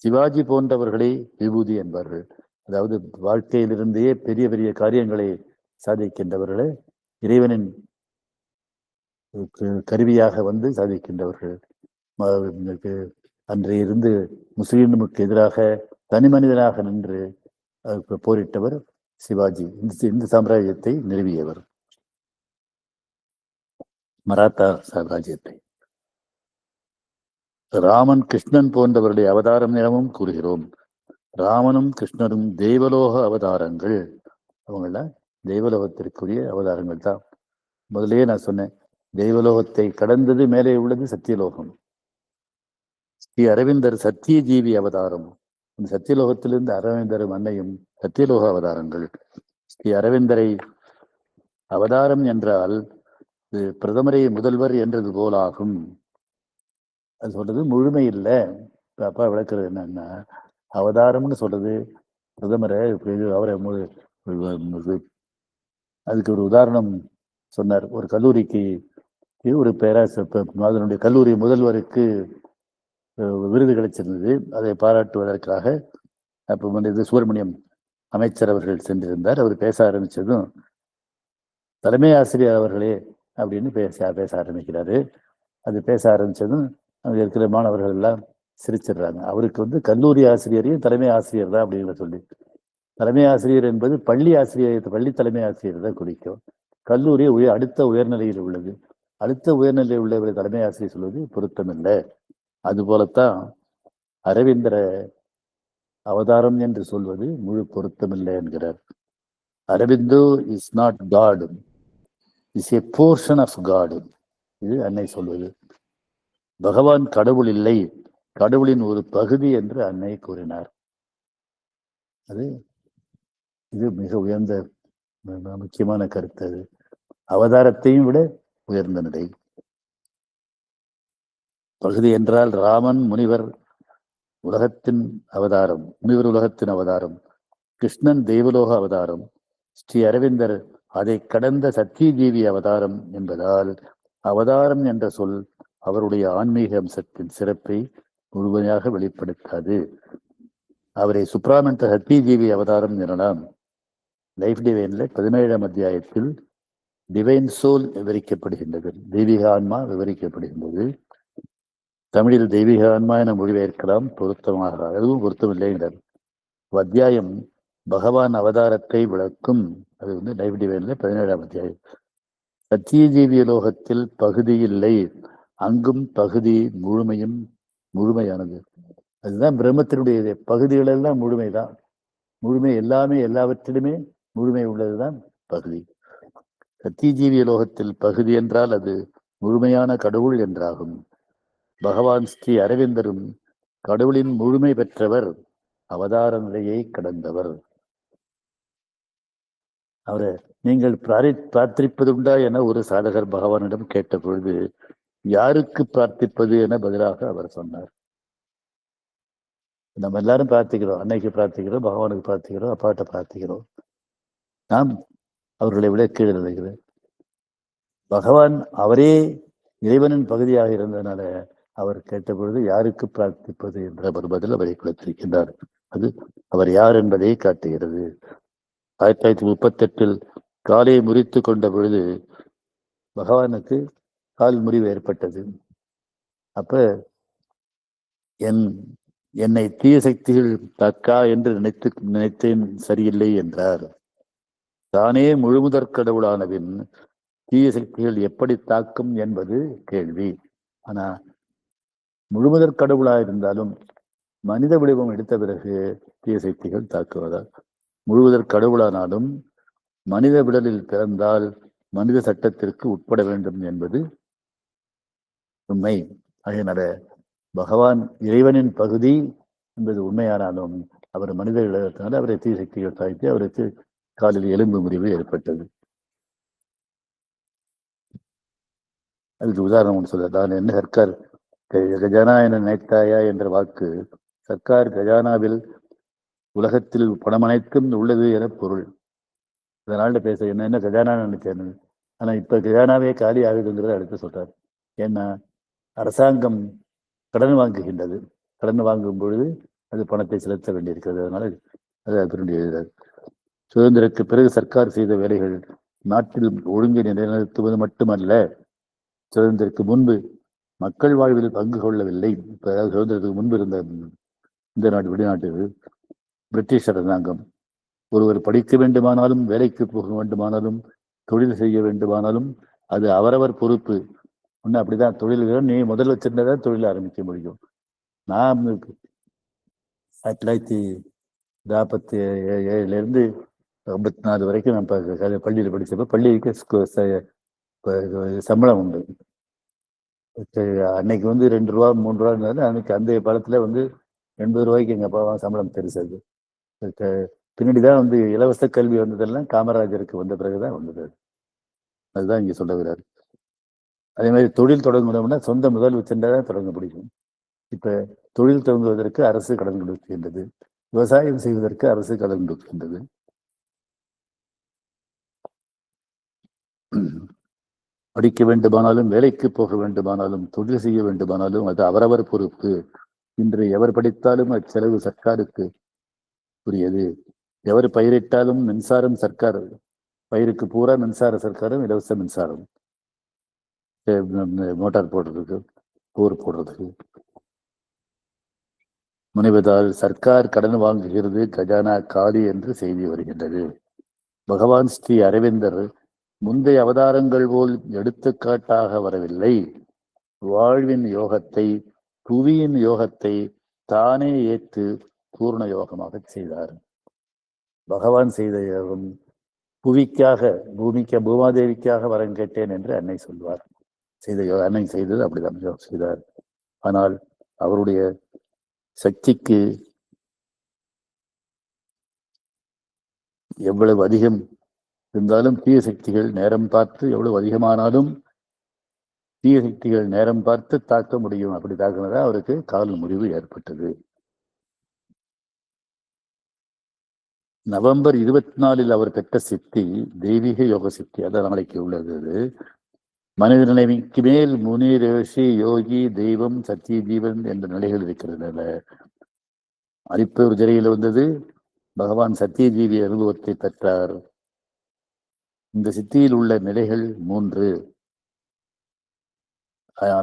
சிவாஜி போன்றவர்களை விபூதி என்பார்கள். அதாவது வாழ்க்கையிலிருந்தே பெரிய பெரிய காரியங்களை சாதிக்கின்றவர்களை இறைவனின் கருவியாக சாதிக்கின்றவர்கள். அன்றைய இருந்து முஸ்லீமுக்கு எதிராக தனி மனிதனாக நின்று போரிட்டவர் சிவாஜி. இந்த சாம்ராஜ்யத்தை நிறுவியவர், மராத்தா சாம்ராஜ்யத்தை. ராமன், கிருஷ்ணன் போன்றவருடைய அவதாரம் எனவும் கூறுகிறோம். ராமனும் கிருஷ்ணரும் தெய்வலோக அவதாரங்கள். அவங்கள தெய்வலோகத்திற்குரிய அவதாரங்கள் தான். முதலே நான் சொன்னேன், தெய்வலோகத்தை கடந்தது மேலே உள்ளது சத்தியலோகம். ஸ்ரீ அரவிந்தர் சத்திய ஜீவி அவதாரம். அந்த சத்தியலோகத்திலிருந்து அரவிந்தரும் அன்னையும் சத்தியலோக அவதாரங்கள். ஸ்ரீ அரவிந்தரை அவதாரம் என்றால் பிரதமரை முதல்வர் என்றது போலாகும். அது சொல்றது முழுமை இல்லை. அப்பா விளக்குறது என்னன்னா, அவதாரம்னு சொல்றது பிரதமரை அவரை அதுக்கு ஒரு உதாரணம் சொன்னார். ஒரு கல்லூரிக்கு ஒரு அதனுடைய கல்லூரி முதல்வருக்கு விருது கிடைச்சிருந்தது. அதை பாராட்டுவதற்காக அப்போ சுப்பிரமணியம் அமைச்சர் அவர்கள் சென்றிருந்தார். அவர் பேச ஆரம்பிச்சதும் தலைமை ஆசிரியர் அவர்களே அப்படின்னு பேச ஆரம்பிக்கிறாரு. அது பேச ஆரம்பிச்சதும் அங்கே இருக்கிற மாணவர்கள் எல்லாம் சிரிச்சிடுறாங்க. அவருக்கு வந்து கல்லூரி ஆசிரியரையும் தலைமை ஆசிரியர் தான் அப்படிங்கிற சொல்லி. தலைமை ஆசிரியர் என்பது பள்ளி ஆசிரியர், பள்ளி தலைமை ஆசிரியர் தான் குறிக்கும். கல்லூரி அடுத்த உயர்நிலையில் உள்ளது. அடுத்த உயர்நிலையில் உள்ளவரை தலைமை ஆசிரியர் சொல்வது பொருத்தமில்லை. அதுபோலத்தான் அரவிந்தர அவதாரம் என்று சொல்வது முழு பொருத்தமில்லை என்கிறார். Aurobindo is not God, is a portion of God. இது அன்னை சொல்வது. பகவான் கடவுள் இல்லை, கடவுளின் ஒரு பகுதி என்று அன்னை கூறினார். அது இது மிக உயர்ந்த முக்கியமான கருத்து. அது அவதாரத்தையும் விட உயர்ந்த நிலை. பகுதி என்றால் ராமன் முனிவர் உலகத்தின் அவதாரம், முனிவர் உலகத்தின் அவதாரம், கிருஷ்ணன் தெய்வலோக அவதாரம், ஸ்ரீ அரவிந்தர் அதை கடந்த சத்தியஜீவி அவதாரம் என்பதால் அவதாரம் என்ற சொல் அவருடைய ஆன்மீக அம்சத்தின் சிறப்பை முழுமையாக வெளிப்படுத்தாது. அவரை சுப்ராமந்த சத்தியஜீவி அவதாரம் எனலாம். லைஃப் டிவைன்ல 17ஆம் அத்தியாயத்தில் டிவைன் சோல் விவரிக்கப்படுகின்றது, தெய்வீக ஆன்மா விவரிக்கப்படுகின்றது. தமிழில் தெய்வீக ஆன்மா என மொழிபெயர்க்கலாம், பொருத்தமாக அதுவும் பொருத்தமில்லைங்கிறார். அத்தியாயம் பகவான் அவதாரத்தை விளக்கும். அது வந்து லைஃப் டிவைன்ல 17ஆம் அத்தியாயம். சத்தியஜீவிய லோகத்தில் பகுதி இல்லை, அங்கும் பகுதி முழுமையும் முழுமையானது. அதுதான் பிரம்மத்தினுடைய பகுதிகள் எல்லாம் முழுமைதான். முழுமை எல்லாமே எல்லாவற்றிலுமே முழுமை உள்ளதுதான் பகுதி. சத்தியஜீவிய லோகத்தில் பகுதி என்றால் அது முழுமையான கடவுள் என்றாகும். பகவான் ஸ்ரீ அரவிந்தரும் கடவுளின் முழுமை பெற்றவர், அவதார நிலையை கடந்தவர். அவரை நீங்கள் பிரார்த்திப்பதுண்டா என ஒரு சாதகர் பகவானிடம் கேட்ட பொழுது யாருக்கு பிரார்த்திப்பது என பதிலாக அவர் சொன்னார். நம்ம எல்லாரும் பிரார்த்திக்கிறோம், அன்னைக்கு பிரார்த்திக்கிறோம், பகவானுக்கு பிரார்த்திக்கிறோம், அப்பாட்ட பிரார்த்திக்கிறோம். நாம் அவர்களை விட கீழே நிலைகிறேன். பகவான் அவரே இறைவனின் பகுதியாக இருந்ததுனால அவர் கேட்ட பொழுது யாருக்கு பிரார்த்திப்பது என்ற ஒரு பதில் அவரை கொடுத்திருக்கின்றார். அது அவர் யார் என்பதை காட்டுகிறது. 1938 காலை முறித்து கொண்ட பொழுது பகவானுக்கு கால் முறிவு ஏற்பட்டது. அப்ப என்னை தீய சக்திகள் தாக்கா என்று நினைத்தேன், சரியில்லை என்றார். தானே முழுமுதற் கடவுளானவின் தீய சக்திகள் எப்படி தாக்கும் என்பது கேள்வி. ஆனா முழுமுதற் கடவுளாக இருந்தாலும் மனித வடிவம் எடுத்த பிறகு தீய சக்திகள் தாக்குவதால், முழுவதற் கடவுளானாலும் மனித விடலில் பிறந்தால் மனித சட்டத்திற்கு உட்பட வேண்டும் என்பது உண்மை. அதனால பகவான் இறைவனின் பகுதி என்பது உண்மையானாலும் அவர் மனித விடத்தினால் அவரை தீய சக்திகள் தாய்த்து அவருக்கு காலில் எலும்பு முறிவு ஏற்பட்டது. அதுக்கு உதாரணம் ஒன்று சொல்ல, நான் என்ன சர்க்கார் கஜானா என நினைத்தாயா என்ற வாக்கு சர்க்கார் கஜானாவில் உலகத்தில் பணம் அனைத்தும் உள்ளது என பொருள். இதனால பேச என்ன கஜானா நினைச்சேன்னு. ஆனா இப்ப கஜானாவே காலி ஆகுதுங்கிறத அடுத்து சொல்றாரு. ஏன்னா அரசாங்கம் கடன் வாங்குகின்றது, கடன் வாங்கும் பொழுது அது பணத்தை செலுத்த வேண்டியிருக்கிறது. அதனால அது அதனுடைய எழுதாது. சுதந்திரத்துக்கு பிறகு சர்க்கார் செய்த வேலைகள் நாட்டில் ஒழுங்கை நிலைநிறுத்துவது மட்டுமல்ல, சுதந்திரத்துக்கு முன்பு மக்கள் வாழ்வில் பங்கு கொள்ளவில்லை. இப்ப அதாவது சுதந்திரத்துக்கு முன்பு இருந்த இந்த நாட்டு வெளிநாட்டு பிரிட்டிஷ் அரசாங்கம் ஒருவர் படிக்க வேண்டுமானாலும், வேலைக்கு போக வேண்டுமானாலும், தொழில் செய்ய வேண்டுமானாலும் அது அவரவர் பொறுப்பு. ஒன்று அப்படிதான் தொழில்கள் நீ முதல் வச்சிருந்ததான் தொழில் ஆரம்பிக்க முடியும். நான் 1947 54 வரைக்கும் நான் பள்ளியில் படிச்சப்ப பள்ளிக்கு சம்பளம் உண்டு. அன்னைக்கு வந்து 2 ரூபா 3 ரூபா இருந்தது. அன்னைக்கு அந்த காலத்துல வந்து 80 ரூபாய்க்கு எங்க அப்பா சம்பளம் தெரிசது. பின்னாடிதான் வந்து இலவச கல்வி வந்ததெல்லாம் காமராஜருக்கு வந்த பிறகுதான் வந்தது. அதுதான் இங்க சொல்லுகிறார். அதே மாதிரி தொழில் தொடங்கணும்னா சொந்த முதல் வச்சிருந்தாதான் தொடங்க முடியும். இப்ப தொழில் தொடங்குவதற்கு அரசு கடன் கொடுக்கின்றது, விவசாயம் செய்வதற்கு அரசு கடன் கொடுக்கின்றது. படிக்க வேண்டுமானாலும், வேலைக்கு போக வேண்டுமானாலும், தொழில் செய்ய வேண்டுமானாலும் அது அவரவர் பொறுப்பு. இன்று எவர் படித்தாலும் அச்செலவு சர்க்காருக்கு உரியது. எவர் பயிரிட்டாலும் மின்சாரம் சர்க்கார் பயிருக்கு பூரா மின்சார சர்க்காரும் இலவச மின்சாரம், மோட்டார் போடுறதுக்கு, போர் போடுறதுக்கு. முனைவதால் சர்க்கார் கடன் வாங்குகிறது, கஜானா காலி என்று செய்தி வருகின்றது. பகவான் ஸ்ரீ அரவிந்தர் முந்தைய அவதாரங்கள் போல் எடுத்துக்காட்டாக வரவில்லை. வாழ்வின் யோகத்தை, புவியின் யோகத்தை தானே ஏற்று பூர்ண யோகமாக செய்தார். பகவான் செய்த யோகம் புவிக்காக, பூமாதேவிக்காக வரம் கேட்டேன் என்று அன்னை சொல்வார். அன்னை செய்தது அப்படிதான் செய்தார். ஆனால் அவருடைய சக்திக்கு எவ்வளவு அதிகம் இருந்தாலும் தீய சக்திகள் நேரம் பார்த்து, எவ்வளவு அதிகமானாலும் தீய சக்திகள் நேரம் பார்த்து தாக்க முடியும். அப்படி தாக்குனதா அவருக்கு கால் முறிவு ஏற்பட்டது. நவம்பர் 24 அவர் பெற்ற சித்தி தெய்வீக யோக சித்தி, அதான் நாளைக்கு உள்ளது. மனித நிலைமைக்கு மேல் முனி, ரிஷி, யோகி, தெய்வம், சத்திய ஜீவன் என்ற நிலைகள் இருக்கிறதுனால அரிப்பூர் ஜெரையில் வந்தது. பகவான் சத்தியஜீவி அனுபவத்தை பெற்றார். இந்த சித்தியில் உள்ள நிலைகள் 3.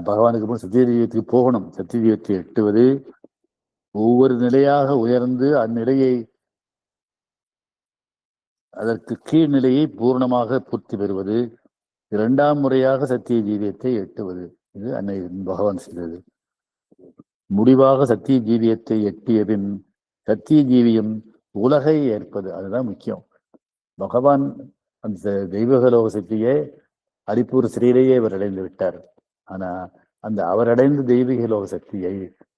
பகவானுக்கு சத்தியஜீவத்துக்கு போகணும். சத்தியஜீவத்தை எட்டுவது, ஒவ்வொரு நிலையாக உயர்ந்து அந்நிலையை, அதற்கு கீழ்நிலையை பூர்ணமாக பூர்த்தி பெறுவது, 2ஆம் முறையாக சத்திய ஜீவியத்தை எட்டுவது. இது அன்னை பகவான் செய்தது. முடிவாக சத்திய ஜீவியத்தை எட்டிய பின் சத்திய ஜீவியம் உலகை ஏற்பது, அதுதான் முக்கியம். பகவான் அந்த தெய்வகலோக சக்தியை அரிப்பூர் ஸ்ரீலையே அவர் அடைந்து விட்டார். ஆனா அந்த அவர் அடைந்த தெய்வீக லோக சக்தியை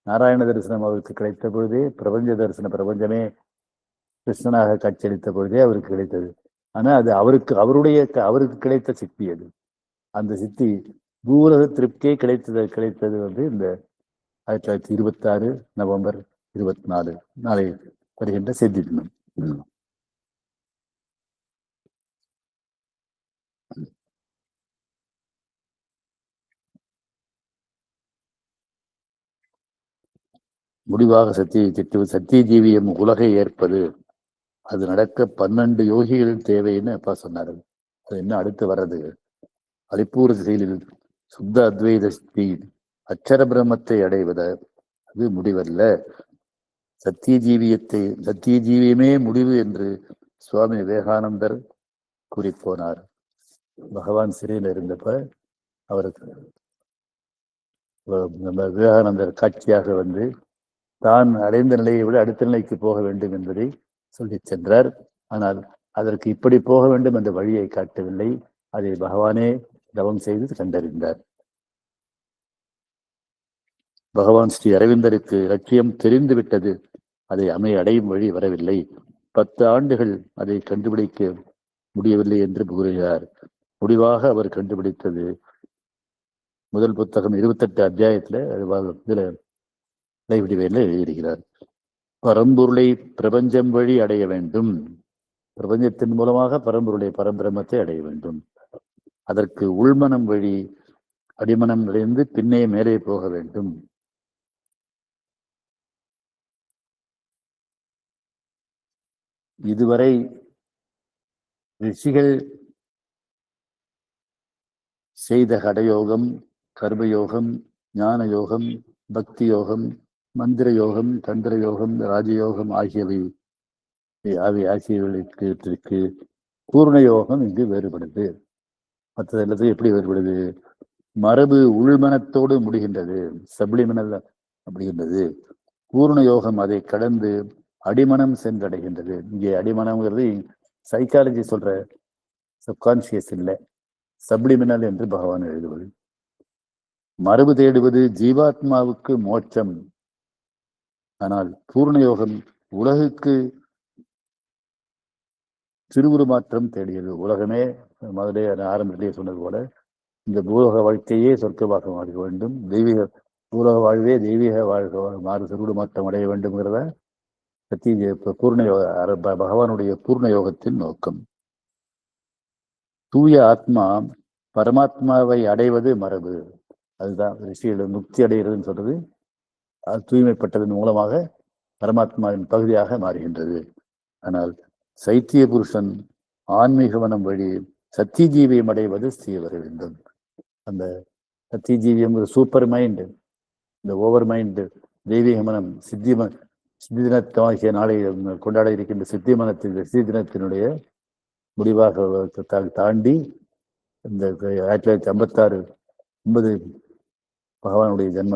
நாராயண தரிசனம் அவருக்கு கிடைத்த பொழுதே, பிரபஞ்ச தரிசன பிரபஞ்சமே கிருஷ்ணனாக காட்சியளித்த பொழுதே அவருக்கு கிடைத்தது. ஆனா அது அவருக்கு கிடைத்த சித்தி. அது அந்த சித்தி பூரக திருப்தியே கிடைத்தது இந்த 1926 நவம்பர் 24 நாளை வருகின்ற செய்தி தினம். முடிவாக சத்திய ஜீவியம் உலகை ஏற்பது, அது நடக்க 12 யோகிகள் தேவைன்னு அப்பா சொன்னாரு. அது என்ன அடுத்து வர்றது? அரிப்பூர் செயலில் சுத்த அத்வைத ஸ்ரீ அச்சர பிரம்மத்தை அடைவத, அது முடிவல்ல. சத்திய ஜீவியமே முடிவு என்று சுவாமி விவேகானந்தர் கூறிப்போனார். பகவான் சிறையில் இருந்தப்ப அவருக்கு விவேகானந்தர் காட்சியாக வந்து தான் அடைந்த நிலையை விட அடுத்த நிலைக்கு போக வேண்டும் என்பதை சொல்லி சென்றார். ஆனால் அதற்கு இப்படி போக வேண்டும் என்ற வழியை காட்டவில்லை. அதை பகவானே தவம் செய்து கண்டறிந்தார். பகவான் ஸ்ரீ அரவிந்தருக்கு லட்சியம் தெரிந்துவிட்டது. அதை அடையும் வழி வரவில்லை. 10 ஆண்டுகள் அதை கண்டுபிடிக்க முடியவில்லை என்று கூறுகிறார். முடிவாக அவர் கண்டுபிடித்தது முதல் புத்தகம் 28 அத்தியாயத்துல இடைவெளியில் எழுதியிருக்கிறார். பரம்பொருளை பிரபஞ்சம் வழி அடைய வேண்டும். பிரபஞ்சத்தின் மூலமாக பரம்பொருளை, பரம்பிரமத்தை அடைய வேண்டும். அதற்கு உள்மனம் வழி அடிமனம் அடைந்து பின்னே மேலே போக வேண்டும். இதுவரை ரிஷிகள் செய்த கடயோகம், கர்மயோகம், ஞான யோகம், பக்தி யோகம், மந்திர யோகம், தந்திர யோகம், ராஜயோகம் ஆகியவைகளுக்கு பூர்ண யோகம் இங்கு வேறுபடுது. மற்ற எல்லாத்தையும் எப்படி வேறுபடுது? மரபு உள்மனத்தோடு முடிகின்றது, சப்ளிமினல் அப்படின்றது. பூர்ண யோகம் அதை கடந்து அடிமனம் சென்றடைகின்றது. இங்கே அடிமனம்ங்கிறது சைக்காலஜி சொல்ற சப்கான்சியஸ் இல்லை, சப்ளிமினல் என்று பகவான் எழுதுவது. மரபு தேடுவது ஜீவாத்மாவுக்கு மோட்சம். ஆனால் பூர்ண யோகம் உலகுக்கு திருவுருமாற்றம் தேடியது. உலகமே முதலே ஆரம்பத்திலேயே சொன்னது போல இந்த பூலோக வாழ்க்கையே சொர்க்கமாக மாற வேண்டும், தெய்வீக பூலோக வாழ்வே தெய்வீக வாழ்க்கை திருவுருமாற்றம் அடைய வேண்டும்ங்கிறத பகவானுடைய பூர்ண யோகத்தின் நோக்கம். தூய ஆத்மா பரமாத்மாவை அடைவது மரபு. அதுதான் ரிஷிகள் முக்தி அடைகிறதுன்னு சொல்றது. அது தூய்மைப்பட்டதன் மூலமாக பரமாத்மாவின் பகுதியாக மாறுகின்றது. ஆனால் சைத்திய புருஷன் ஆன்மீக மனம் வழி சத்திய ஜீவியம் அடைவது செய்ய வேண்டும். அந்த சத்திய ஜீவியம் சூப்பர் மைண்ட், இந்த ஓவர் மைண்ட், தெய்வீக மனம், சித்தி தினத்தமாகிய நாளை கொண்டாட இருக்கின்ற சித்தி தினத்தினுடைய முடிவாக தாண்டி இந்த 1956 50 பகவானுடைய ஜென்ம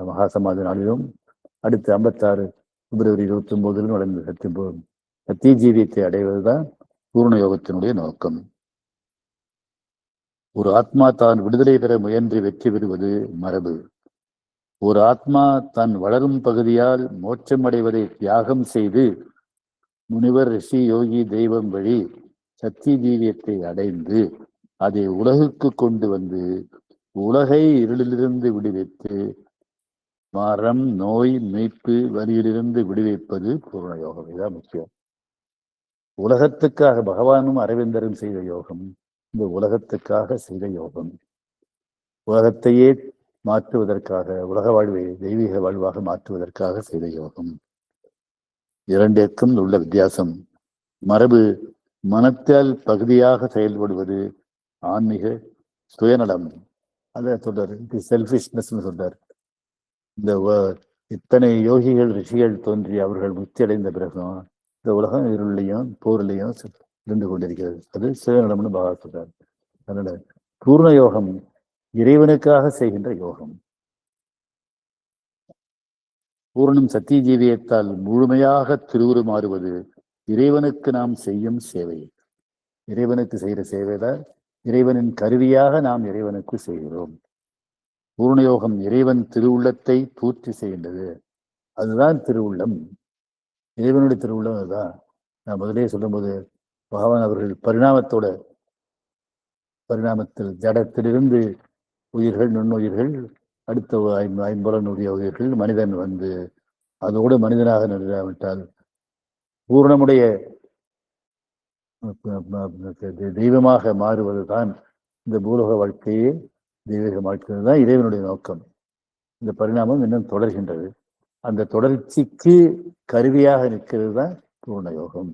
மகாசமாதி நாளிலும் அடுத்து 56 பிப்ரவரி 29 நடந்த சத்திய ஜீவியத்தை அடைவதுதான் பூர்ண யோகத்தினுடைய நோக்கம். ஒரு ஆத்மா தான் விடுதலை பெற முயன்று வெற்றி பெறுவது மரபு. ஒரு ஆத்மா தன் வளரும் பகுதியால் மோட்சம் அடைவதை தியாகம் செய்து முனிவர், ரிஷி, யோகி, தெய்வம் வழி சத்திய ஜீவியத்தை அடைந்து அதை உலகுக்கு கொண்டு வந்து உலகை இருளிலிருந்து விடுவித்து மரம், நோய், மீட்பு, வலியிலிருந்து விடுவிப்பது பூர்ண யோகம். இதுதான் முக்கியம். உலகத்துக்காக பகவானும் அரவிந்தரும் செய்த யோகம் இந்த உலகத்துக்காக செய்த யோகம். உலகத்தையே மாற்றுவதற்காக, உலக வாழ்வை தெய்வீக வாழ்வாக மாற்றுவதற்காக செய்த யோகம். இரண்டிற்கும் உள்ள வித்தியாசம். மரபு மனத்தால் பகுதியாக செயல்படுவது ஆன்மீக சுயநலம். அதை சொல்றாரு, செல்ஃபிஷ்னஸ் சொல்றாரு. இந்த இத்தனை யோகிகள், ரிஷிகள் தோன்றி அவர்கள் முக்தி அடைந்த பிறகும் இந்த உலகம் இருளையும் போரிலையும் இருந்து கொண்டிருக்கிறது. அது சுயநலம்னு பாபா சொல்றாரு. அதனால பூர்ண யோகம் இறைவனுக்காக செய்கின்ற யோகம். பூர்ணம் சத்திய ஜீவியத்தால் முழுமையாக திருவுருமாறுவது இறைவனுக்கு நாம் செய்யும் சேவை. இறைவனுக்கு செய்கிற சேவைதான் இறைவனின் கருவியாக நாம் இறைவனுக்கு செய்கிறோம். பூர்ணயோகம் இறைவன் திருவுள்ளத்தை பூர்த்தி செய்கின்றது. அதுதான் திருவுள்ளம். இறைவனுடைய திருவுள்ளம் அதுதான். நான் முதலே சொல்லும்போது பகவான் அவர்கள் பரிணாமத்தில் ஜடத்திலிருந்து உயிர்கள், நுண்ணுயிர்கள், அடுத்த 50 உயிர்கள், மனிதன் வந்து அதோடு மனிதனாக நின்றாவிட்டால் பூர்ணமுடைய தெய்வமாக மாறுவதுதான் இந்த பூலோக வாழ்க்கையே தெய்வீக வாழ்க்கை தான் இறைவனுடைய நோக்கம். இந்த பரிணாமம் இன்னும் தொடர்கின்றது. அந்த தொடர்ச்சிக்கு கருவியாக நிற்கிறது தான் பூர்ண யோகம்.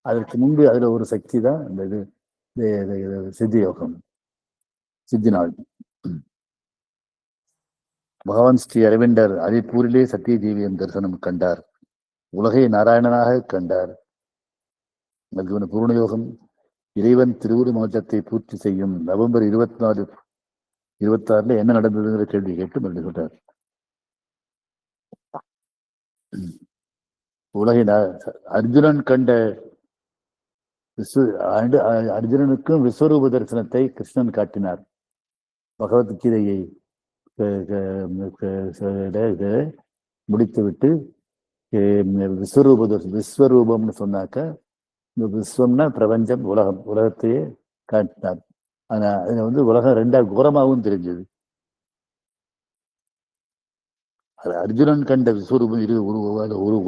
அதற்கு முன்பு அதுல ஒரு சக்தி தான் இந்த சித்தி யோகம், சித்தி நாள். பகவான் ஸ்ரீ அரவிந்தர் அதிப்பூரிலே சத்திய ஜீவியம் தரிசனம் கண்டார். உலகை நாராயணனாக கண்டார். பூர்ண யோகம் இறைவன் திருவுரு மாற்றத்தை பூர்த்தி செய்யும். நவம்பர் 24, 26 என்ன நடந்ததுங்கிற கேள்வி கேட்டு மறுபடியும் சொல்றார். உலகை அர்ஜுனன் கண்ட அர்ஜுனனுக்கும் விஸ்வரூப தரிசனத்தை கிருஷ்ணன் காட்டினார். பகவத்கீதையை முடித்துவிட்டு விஸ்வரூபம்னு சொன்னாக்க இந்த விஸ்வம்னா பிரபஞ்சம், உலகத்தையே காட்டினார். ஆனா அதுல உலகம் 2 கோரமாகவும் தெரிஞ்சது. அது அர்ஜுனன் கண்ட விஸ்வரூபம்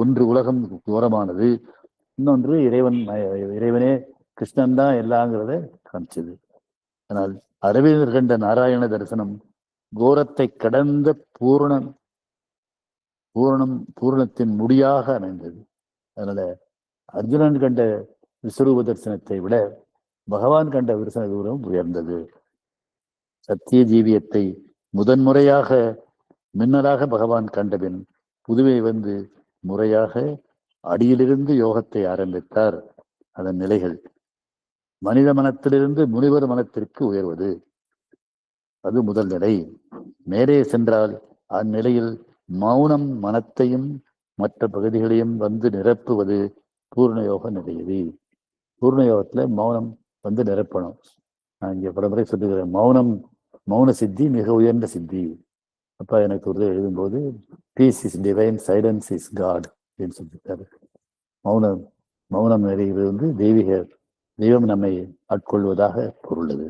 ஒன்று உலகம் கோரமானது, இன்னொன்று இறைவனே கிருஷ்ணன் தான் எல்லாங்கிறத காமிச்சது. ஆனால் அரவிந்தர் கண்ட நாராயண தரிசனம் கோரத்தை கடந்த பூரணத்தின் முடியாக அமைந்தது. அதனால அர்ஜுனன் கண்ட விஸ்வரூப தரிசனத்தை விட பகவான் கண்ட விருசன தூரம் உயர்ந்தது. சத்திய ஜீவியத்தை முதன்முறையாக மின்னலாக பகவான் கண்டபின் புதுவை வந்து முறையாக அடியிலிருந்து யோகத்தை ஆரம்பித்தார். அதன் நிலைகள் மனித மனத்திலிருந்து முனிவர் மனத்திற்கு உயர்வது, அது முதல் நிலை. மேலே சென்றால் அந்நிலையில் மௌனம் மனத்தையும் மற்ற பகுதிகளையும் வந்து நிரப்புவது பூர்ணயோக நிலையது. பூர்ணயோகத்துல மௌனம் வந்து நிரப்பணும். நான் இங்கே பல முறை சொல்லுகிறேன், மௌன சித்தி மிக உயர்ந்த சித்தி. அப்பா எனக்கு ஒரு எழுதும்போது peace is divine, silence is God அப்படின்னு சொல்லியிருக்காரு. மௌனம் நிறைகிறது தெய்வம் நம்மை ஆட்கொள்வதாக பொருளது.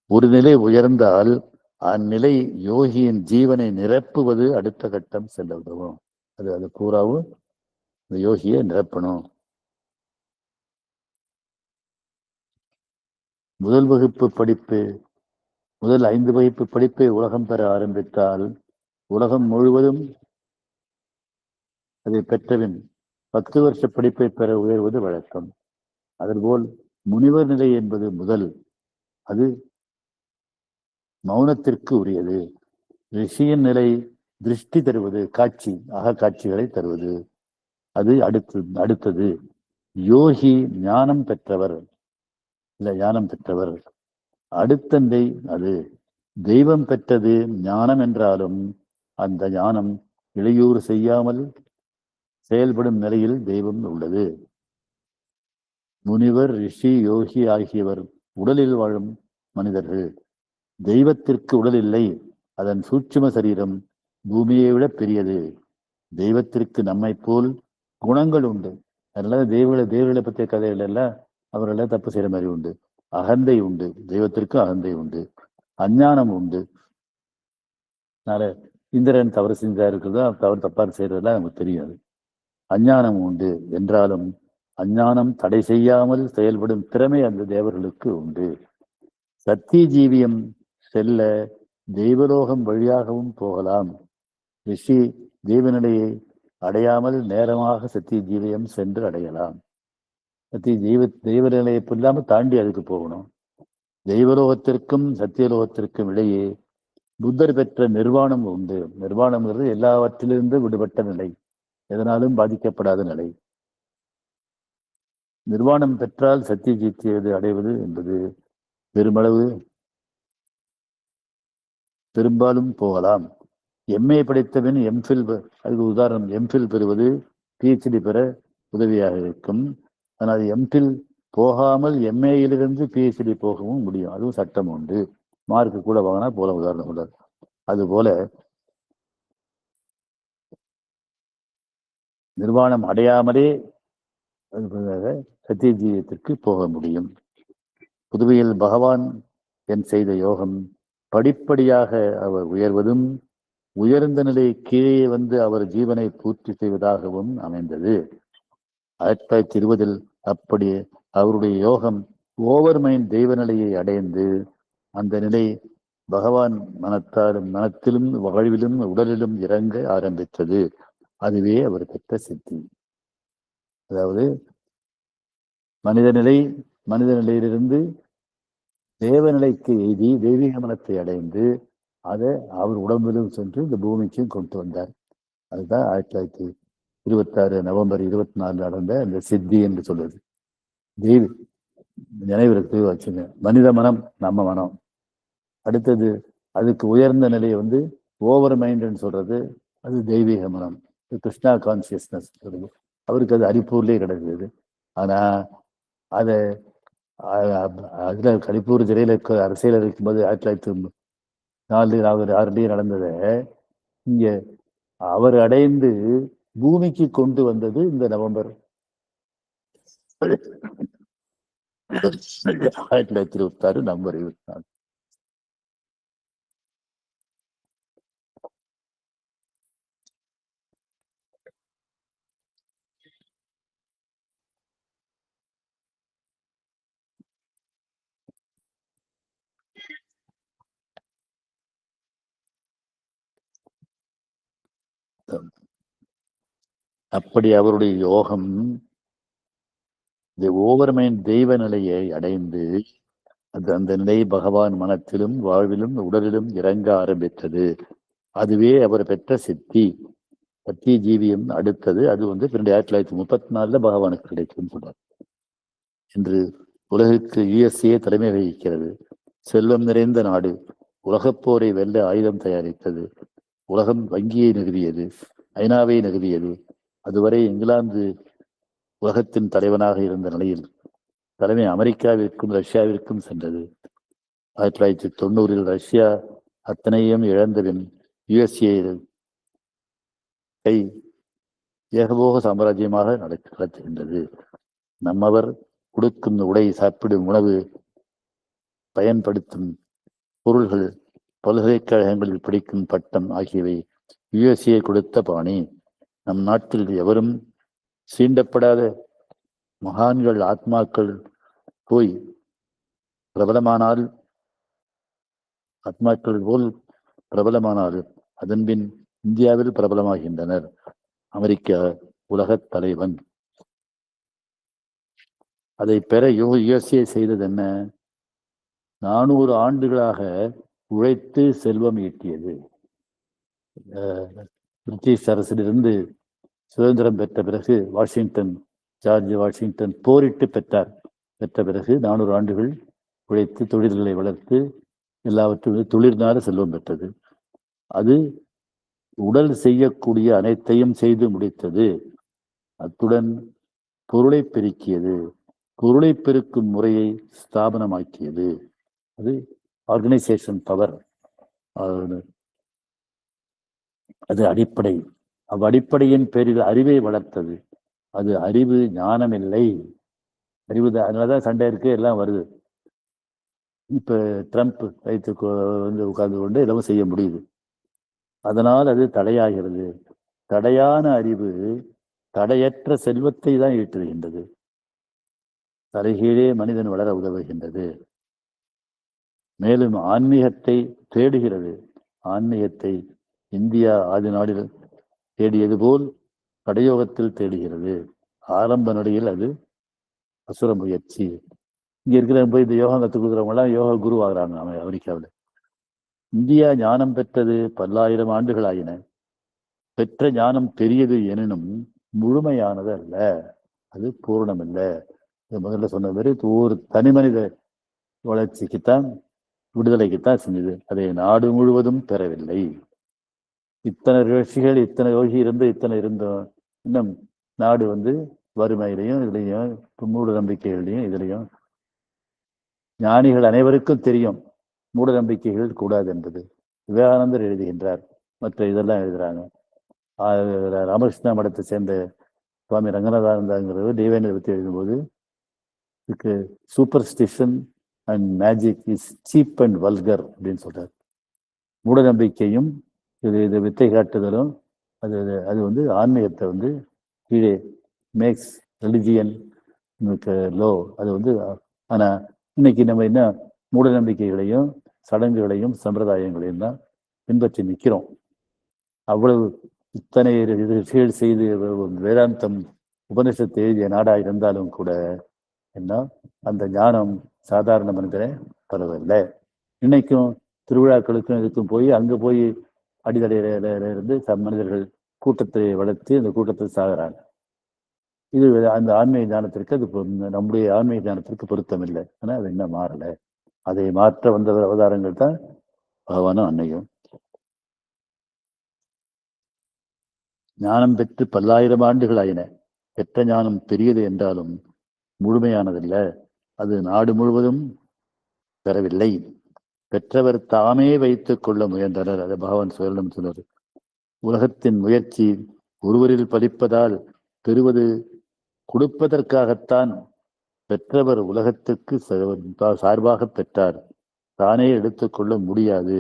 ஒரு நிலை உயர்ந்தால் அந்நிலை யோகியின் ஜீவனை நிரப்புவது அடுத்த கட்டம் செல்ல உதவும். அது பூராவும் இந்த யோகியை நிரப்பணும். முதல் 5 வகுப்பு படிப்பை உலகம் பெற ஆரம்பித்தால் உலகம் முழுவதும் அதை பெற்றபின் 10 வருஷ படிப்பை பெற உயர்வது வழக்கம். அதுபோல் முனிவர் நிலை என்பது முதல், அது மௌனத்திற்கு உரியது. ரிஷியின் நிலை திருஷ்டி தருவது, காட்சி, காட்சிகளை தருவது, அது அடுத்தது. யோகி ஞானம் பெற்றவர், ஞானம் பெற்றவர். அடுத்தந்தை அது தெய்வம் பெற்றது ஞானம் என்றாலும் அந்த ஞானம் இளையூறு செய்யாமல் செயல்படும் நிலையில் தெய்வம் உள்ளது. முனிவர், ரிஷி, யோகி ஆகியவர் உடலில் வாழும் மனிதர்கள். தெய்வத்திற்கு உடல் இல்லை, அதன் சூட்சும சரீரம் பூமியை விட பெரியது. தெய்வத்திற்கு நம்மை போல் குணங்கள் உண்டு. அதனால தேவர்களை பற்றிய கதைகள் எல்லாம் அவர்களெல்லாம் தப்பு செய்யற மாதிரி உண்டு. அகந்தை உண்டு, தெய்வத்திற்கு அகந்தை உண்டு, அஞ்ஞானம் உண்டு. இந்திரன் தவறு செஞ்சா இருக்கிறதோ தவறு தப்பாறு செய்யறதெல்லாம் நமக்கு தெரியாது. அஞ்ஞானம் உண்டு என்றாலும் அஞ்ஞானம் தடை செய்யாமல் செயல்படும் திறமை அந்த தேவர்களுக்கு உண்டு. சத்திய ஜீவியம் செல்ல தெய்வலோகம் வழியாகவும் போகலாம். ரிஷி தெய்வநிலையை அடையாமல் நேரமாக சத்திய ஜீவியம் சென்று அடையலாம். தெய்வ நிலையை இல்லாம தாண்டி அதுக்கு போகணும். தெய்வலோகத்திற்கும் சத்தியலோகத்திற்கும் இடையே புத்தர் பெற்ற நிர்வாணம் உண்டு. நிர்வாணம்ங்கிறது எல்லாவற்றிலிருந்து விடுபட்ட நிலை, எதனாலும் பாதிக்கப்படாத நிலை. நிர்வாணம் பெற்றால் சத்திய ஜீத்தியது அடைவது என்பது பெரும்பாலும் போகலாம். எம்ஏ படித்தவன் எம்ஃபில், அதுக்கு உதாரணம் எம்ஃபில் பெறுவது பிஹெச்டி பெற உதவியாக இருக்கும். ஆனால் எம்ஃபில் போகாமல் எம்ஏயிலிருந்து பிஹெச்டி போகவும் முடியும். அதுவும் சட்டம் உண்டு. மார்க்கு கூட வாங்கினா போல, உதாரணம் உள்ளது. அதுபோல நிர்வாணம் அடையாமலே சத்திய ஜீவியத்திற்கு போக முடியும். புதுவையில் பகவான் என் செய்த யோகம் படிப்படியாக அவர் உயர்வதும் உயர்ந்த நிலை கீழே வந்து அவர் ஜீவனை பூர்த்தி செய்வதாகவும் அமைந்தது. 1920 அப்படி அவருடைய யோகம் ஓவர் மைண்ட் தெய்வ நிலையை அடைந்து அந்த நிலை பகவான் மனத்திலும் வாழ்விலும் உடலிலும் இறங்க ஆரம்பித்தது. அதுவே அவர் பெற்ற சித்தி. அதாவது மனித நிலையிலிருந்து தேவநிலைக்கு எய்தி தெய்வீக மனத்தை அடைந்து அதை அவர் உடம்பிலும் சென்று இந்த பூமிக்கும் கொண்டு வந்தார். அதுதான் 1926 நவம்பர் 24 நடந்த அந்த சித்தி என்று சொல்லுது. நினைவிற்கு வச்சுங்க. மனித மனம் நம்ம மனம். அடுத்தது அதுக்கு உயர்ந்த நிலையை ஓவர் மைண்ட்னு சொல்றது, அது தெய்வீக மனம், கிருஷ்ணா கான்சியஸ்னஸ் சொல்றது. அவருக்கு அது அரிப்பூர்லேயே கிடைக்கிறது. ஆனா அதை அதுல கலிப்பூர் சிறையில அரசியல் இருக்கும்போது 1904 நடந்ததை இங்க அவர் அடைந்து பூமிக்கு கொண்டு வந்தது இந்த நவம்பர் 1926 நவம்பர் 24. அப்படி அவருடைய யோகம் ஓவர் மைண்ட் தெய்வ நிலையை அடைந்து அந்த நிலை பகவான் மனத்திலும் வாழ்விலும் உடலிலும் இறங்க ஆரம்பித்தது. அதுவே அவர் பெற்ற சித்தி. சத்திய ஜீவியம் அடுத்தது. அது 1934 பகவானுக்கு கிடைக்கும் சொன்னார். இன்று உலகுக்கு யுஎஸ்ஏ தலைமை வகிக்கிறது. செல்வம் நிறைந்த நாடு. உலகப்போரை வெல்ல ஆயுதம் தயாரித்தது. உலகம் வங்கியை நிறுவியது, ஐநாவை நிறுவியது. அதுவரை இங்கிலாந்து உலகத்தின் தலைவனாக இருந்த நிலையில் தலைமை அமெரிக்காவிற்கும் ரஷ்யாவிற்கும் சென்றது. 1990 ரஷ்யா அத்தனையும் இழந்தபின் யுஎஸ்ஏ கை ஏகபோக சாம்ராஜ்யமாக நடத்துகின்றது. நம்மவர் கொடுக்கும் உடை, சாப்பிடும் உணவு, பயன்படுத்தும் பொருள்கள், பல்கலைக்கழகங்களில் படிக்கும் பட்டம் ஆகியவை யுஎஸ்ஏ கொடுத்த பாணி. நம் நாட்டில் எவரும் சீண்டப்படாத மகான்கள் ஆத்மாக்கள் போய் பிரபலமானால், ஆத்மாக்கள் போல் பிரபலமானால் அதன்பின் இந்தியாவில் பிரபலமாகின்றனர். அமெரிக்கா உலகத் தலைவன். அதை பெற யுஎஸ்ஏ செய்தது என்ன? 400 ஆண்டுகளாக உழைத்து செல்வம் ஈட்டியது. பிரிட்டிஷ் அரசிலிருந்து சுதந்திரம் பெற்ற பிறகு ஜார்ஜ் வாஷிங்டன் போரிட்டு பெற்ற பிறகு 400 ஆண்டுகள் உழைத்து தொழில்களை வளர்த்து எல்லாவற்றும் தொழில்னால செல்வம் பெற்றது. அது உடல் செய்யக்கூடிய அனைத்தையும் செய்து முடித்தது. அத்துடன் பொருளை பெருக்கியது. பொருளை பெருக்கும் முறையை ஸ்தாபனமாக்கியது. அது ஆர்கனைசேஷன் பவர். அது அடிப்படை. அவ்வடிப்படையின் பேரில் அறிவை வளர்த்தது. அது அறிவு, ஞானம் இல்லை. அறிவு தான். அதனாலதான் சண்டை இருக்கு, எல்லாம் வருது. இப்ப ட்ரம்ப் வைத்து உட்கார்ந்து கொண்டு எல்லாம் செய்ய முடியுது. அதனால் அது தடையாகிறது. தடையான அறிவு தடையற்ற செல்வத்தை தான் ஈட்டுகின்றது. தலைகீழே மனிதன் வளர உதவுகின்றது. மேலும் ஆன்மீகத்தை தேடுகிறது. ஆன்மீகத்தை இந்தியா ஆதி நாடில் தேடியது போல் கடயோகத்தில் தேடுகிறது. ஆரம்ப நொடியில் அது அசுர முயற்சி. இங்க இருக்கிற போய் இந்த யோகா கற்றுக் கொடுக்குறவங்க எல்லாம் யோகா குரு ஆகிறாங்க அமெரிக்காவில். இந்தியா ஞானம் பெற்றது 10,000 ஆண்டுகள் ஆயின. பெற்ற ஞானம் பெரியது எனினும் முழுமையானது அல்ல. அது பூரணம் அல்ல. முதல்ல சொன்ன மாதிரி ஒரு தனி மனித வளர்ச்சிக்குத்தான், விடுதலைக்குத்தான் செஞ்சது. அதை நாடு முழுவதும் பெறவில்லை. இத்தனை ரிஷிகள், இத்தனை யோகி இருந்து இத்தனை இருந்தோம். இன்னும் நாடு வறுமையிலையும் இதுலையும் மூட நம்பிக்கைகளையும் இதுலையும். ஞானிகள் அனைவருக்கும் தெரியும் மூட நம்பிக்கைகள் கூடாது என்பது. விவேகானந்தர் எழுதுகின்றார், மற்ற இதெல்லாம் எழுதுறாங்க. ராமகிருஷ்ணா மடத்தை சேர்ந்த சுவாமி ரங்கநாதானந்தாங்கிறது டிவைனை பற்றி எழுதும்போது இதுக்கு superstition and magic is cheap and vulgar அப்படின்னு சொல்றார். மூட நம்பிக்கையும் இது வித்தை காட்டுதலும் அது ஆன்மீகத்தை கீழே மேக்ஸ் ரிலிஜியன் லோ. அது ஆனா இன்னைக்கு நம்ம என்ன மூட நம்பிக்கைகளையும் சடங்குகளையும் சம்பிரதாயங்களையும் தான் பின்பற்றி நிற்கிறோம். அவ்வளவு இத்தனை ரிஷிகள் செய்து வேதாந்தம் உபனிஷத்தை எழுதிய நாடா இருந்தாலும் கூட என்ன அந்த ஞானம் சாதாரண மனிதனை பரவாயில்லை. இன்னைக்கும் திருவிழாக்களுக்கும் இதுக்கும் போய் அங்க போய் அடித்தடையில இருந்து மனிதர்கள் கூட்டத்தை வளர்த்து அந்த கூட்டத்தில் சாகிறாங்க. இது அந்த ஆன்மீக ஞானத்திற்கு அது நம்முடைய ஆன்மீக ஞானத்திற்கு பொருத்தம் இல்லை. ஆனா அது என்ன மாறல. அதை மாற்ற வந்த அவதாரங்கள் தான் பகவானும் அன்னையும். ஞானம் பெற்று 10,000 ஆண்டுகள் ஆயின. பெற்ற ஞானம் பெரியது என்றாலும் முழுமையானதில்லை. அது நாடு முழுவதும் பெறவில்லை. பெற்றவர் தாமே வைத்துக் கொள்ள முயன்றனர். அதை பகவான் சொல்லணும் சொன்னார். உலகத்தின் முயற்சி ஒருவரில் பலிப்பதால் பெறுவது கொடுப்பதற்காகத்தான். பெற்றவர் உலகத்திற்கு சார்பாக பெற்றார். தானே எடுத்துக்கொள்ள முடியாது.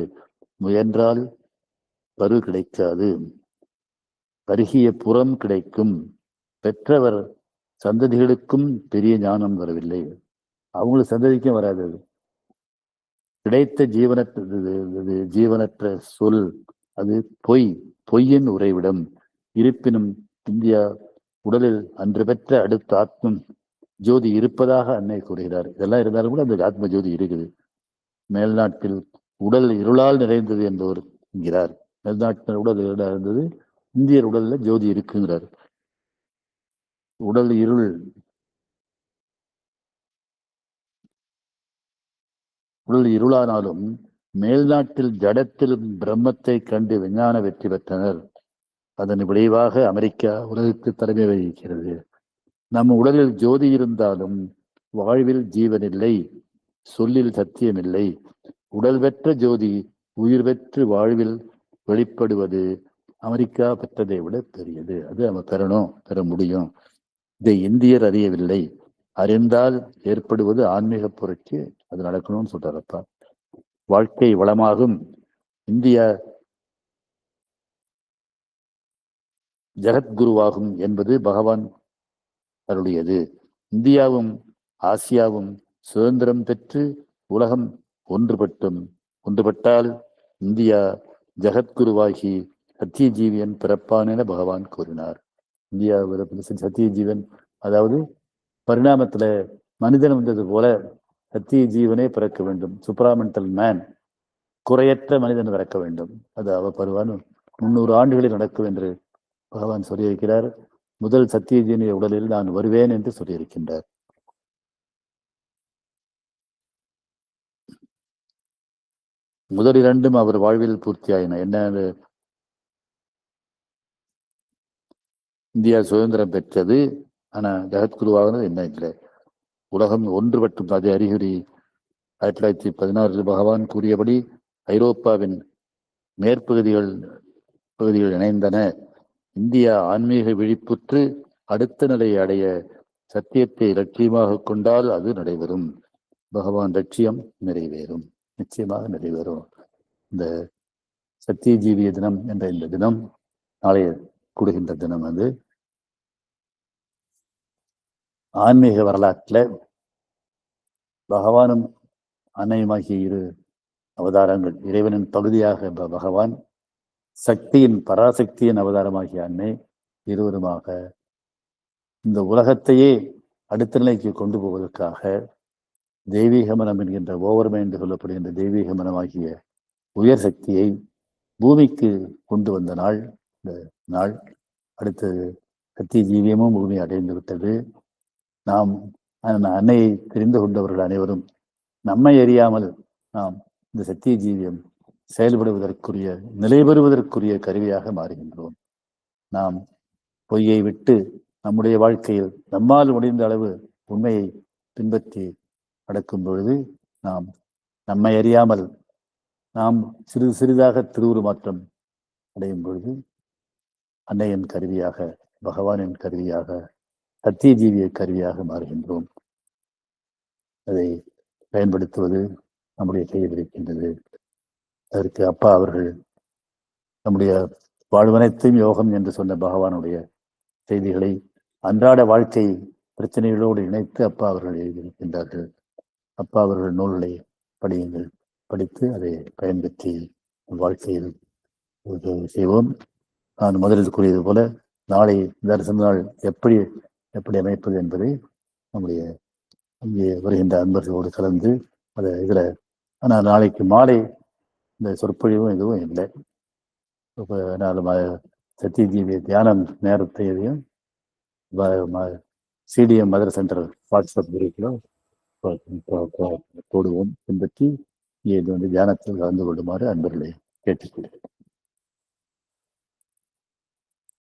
முயன்றால் பரு கிடைக்காது. பருகிய புறம் கிடைக்கும். பெற்றவர் சந்ததிகளுக்கும் பெரிய ஞானம் வரவில்லை. அவங்களுக்கு சந்ததிக்கும் வராது. கிடைத்த ஜீவனற்ற சொல் அது பொய்யின் உறைவிடம். இருப்பினும் இந்தியா உடலில் அன்று பெற்ற அடுத்த ஆத்ம ஜோதி இருப்பதாக அன்னை கூறுகிறார். இதெல்லாம் இருந்தாலும் கூட அந்த ஆத்ம ஜோதி இருக்குது. மேல்நாட்டில் உடல் இருளால் நிறைந்தது என்பவர் என்கிறார். மேல்நாட்டில் உடல் இருளாக இருந்தது, இந்தியர் உடல்ல ஜோதி இருக்குங்கிறார். உடல் இருளானாலும் மேல்நாட்டில் ஜடத்திலும் பிரம்மத்தை கண்டு விஞ்ஞான வெற்றி பெற்றனர். அதன் விளைவாக அமெரிக்கா உலகுக்கு தலைமை வகிக்கிறது. நம் உடலில் ஜோதி இருந்தாலும் வாழ்வில் ஜீவனில்லை, சொல்லில் சத்தியமில்லை. உடல் பெற்ற ஜோதி உயிர் பெற்று வாழ்வில் வெளிப்படுவது அமெரிக்கா பெற்றதை விட பெரியது. அது நம்ம பெற முடியும். இதை இந்தியர் அறியவில்லை. அறிந்தால் ஏற்படுவது ஆன்மீக புரட்சி. அது நடக்கணும்னு சொல்றாரப்பா. வாழ்க்கை வளமாகும். இந்தியா ஜெகத்குருவாகும் என்பது பகவான் அருளியது. இந்தியாவும் ஆசியாவும் சுதந்திரம் பெற்று உலகம் ஒன்றுபட்டால் இந்தியா ஜெகத்குருவாகி சத்திய ஜீவியன் பிறப்பான் என பகவான் கூறினார். இந்தியாவில் சத்திய ஜீவன், அதாவது பரிணாமத்துல மனிதன் வந்தது போல சத்திய ஜீவனே பிறக்க வேண்டும். சுப்ராமெண்டல் மேன், குறையற்ற மனிதன் பிறக்க வேண்டும். அது அவ பருவான் 300 ஆண்டுகளில் நடக்கும் என்று பகவான் சொல்லியிருக்கிறார். முதல் சத்திய ஜீவனுடைய உடலில் நான் வருவேன் என்று சொல்லியிருக்கின்றார். முதல் 2 அவர் வாழ்வில் பூர்த்தியாயின. என்ன? இந்தியா சுதந்திரம் பெற்றது, ஆனா ஜெகத்குருவாகனது என்ன இல்லை. உலகம் ஒன்றுபட்டும் அது அறிகுறி 1916 பகவான் கூறியபடி ஐரோப்பாவின் மேற்பகுதிகள் இணைந்தன. இந்தியா ஆன்மீக விழிப்புற்று அடுத்த நிலையை அடைய சத்தியத்தை லட்சியமாக கொண்டால் அது நடைபெறும். பகவான் லட்சியம் நிறைவேறும், நிச்சயமாக நிறைவேறும். இந்த சத்திய ஜீவிய தினம் என்ற இந்த தினம் நாளைய கூடுகின்ற தினம். அது ஆன்மீக வரலாற்றில் பகவானும் அன்னையுமாகிய இரு அவதாரங்கள், இறைவனின் பகுதியாக பகவான், சக்தியின் பராசக்தியின் அவதாரமாகிய அன்னை, இருவருமாக இந்த உலகத்தையே அடுத்த நிலைக்கு கொண்டு போவதற்காக தெய்வீக மனம் என்கின்ற ஓவர்மை என்று சொல்லப்படுகின்ற தெய்வீக மனமாகிய உயர் சக்தியை பூமிக்கு கொண்டு வந்த நாள் இந்த நாள். அடுத்தது சத்திய ஜீவியமும் பூமி அடைந்து விட்டது. நாம் அன்னையை தெரிந்து கொண்டவர்கள் அனைவரும் நம்மை அறியாமல் நாம் இந்த சத்திய ஜீவியம் செயல்படுவதற்குரிய, நிலை பெறுவதற்குரிய கருவியாக மாறுகின்றோம். நாம் பொய்யை விட்டு நம்முடைய வாழ்க்கையில் நம்மால் முடிந்த அளவு உண்மையை பின்பற்றி நடக்கும் பொழுது நாம் நம்மை அறியாமல் நாம் சிறிது சிறிதாக திருவுருமாற்றம் அடையும் பொழுது அன்னையின் கருவியாக, பகவானின் கருவியாக, சத்திய ஜீவிய கருவியாக மாறுகின்றோம். அதை பயன்படுத்துவது நம்முடைய கையில் இருக்கின்றது. அதற்கு அப்பா அவர்கள் நம்முடைய வாழ்வனைத்தையும் யோகம் என்று சொன்ன பகவானுடைய செய்திகளை அன்றாட வாழ்க்கை பிரச்சனைகளோடு இணைத்து அப்பா அவர்கள் எழுதியிருக்கின்றார்கள். அப்பா அவர்கள் நூல்களை படியுங்கள், படித்து அதை பயன்படுத்தி வாழ்க்கையில் செய்வோம். நான் முதலில் கூறியது போல நாளை தரிசன நாள் எப்படி அமைப்பது என்பதை நம்முடைய இங்கே வருகின்ற அன்பர்களோடு கலந்து அதை இதில், ஆனால் நாளைக்கு மாலை இந்த சொற்பொழிவும் எதுவும் இல்லை. சத்திய ஜீவிய தியானம் நேரத்தையும் சிடிஎம் மதர் சென்டர் வாட்ஸ்அப் குரூப்பில் போடுவோம், பின்பற்றி இது தியானத்தில் கலந்து கொள்ளுமாறு அன்பர்களை கேட்டுக்கொள்கிறேன்.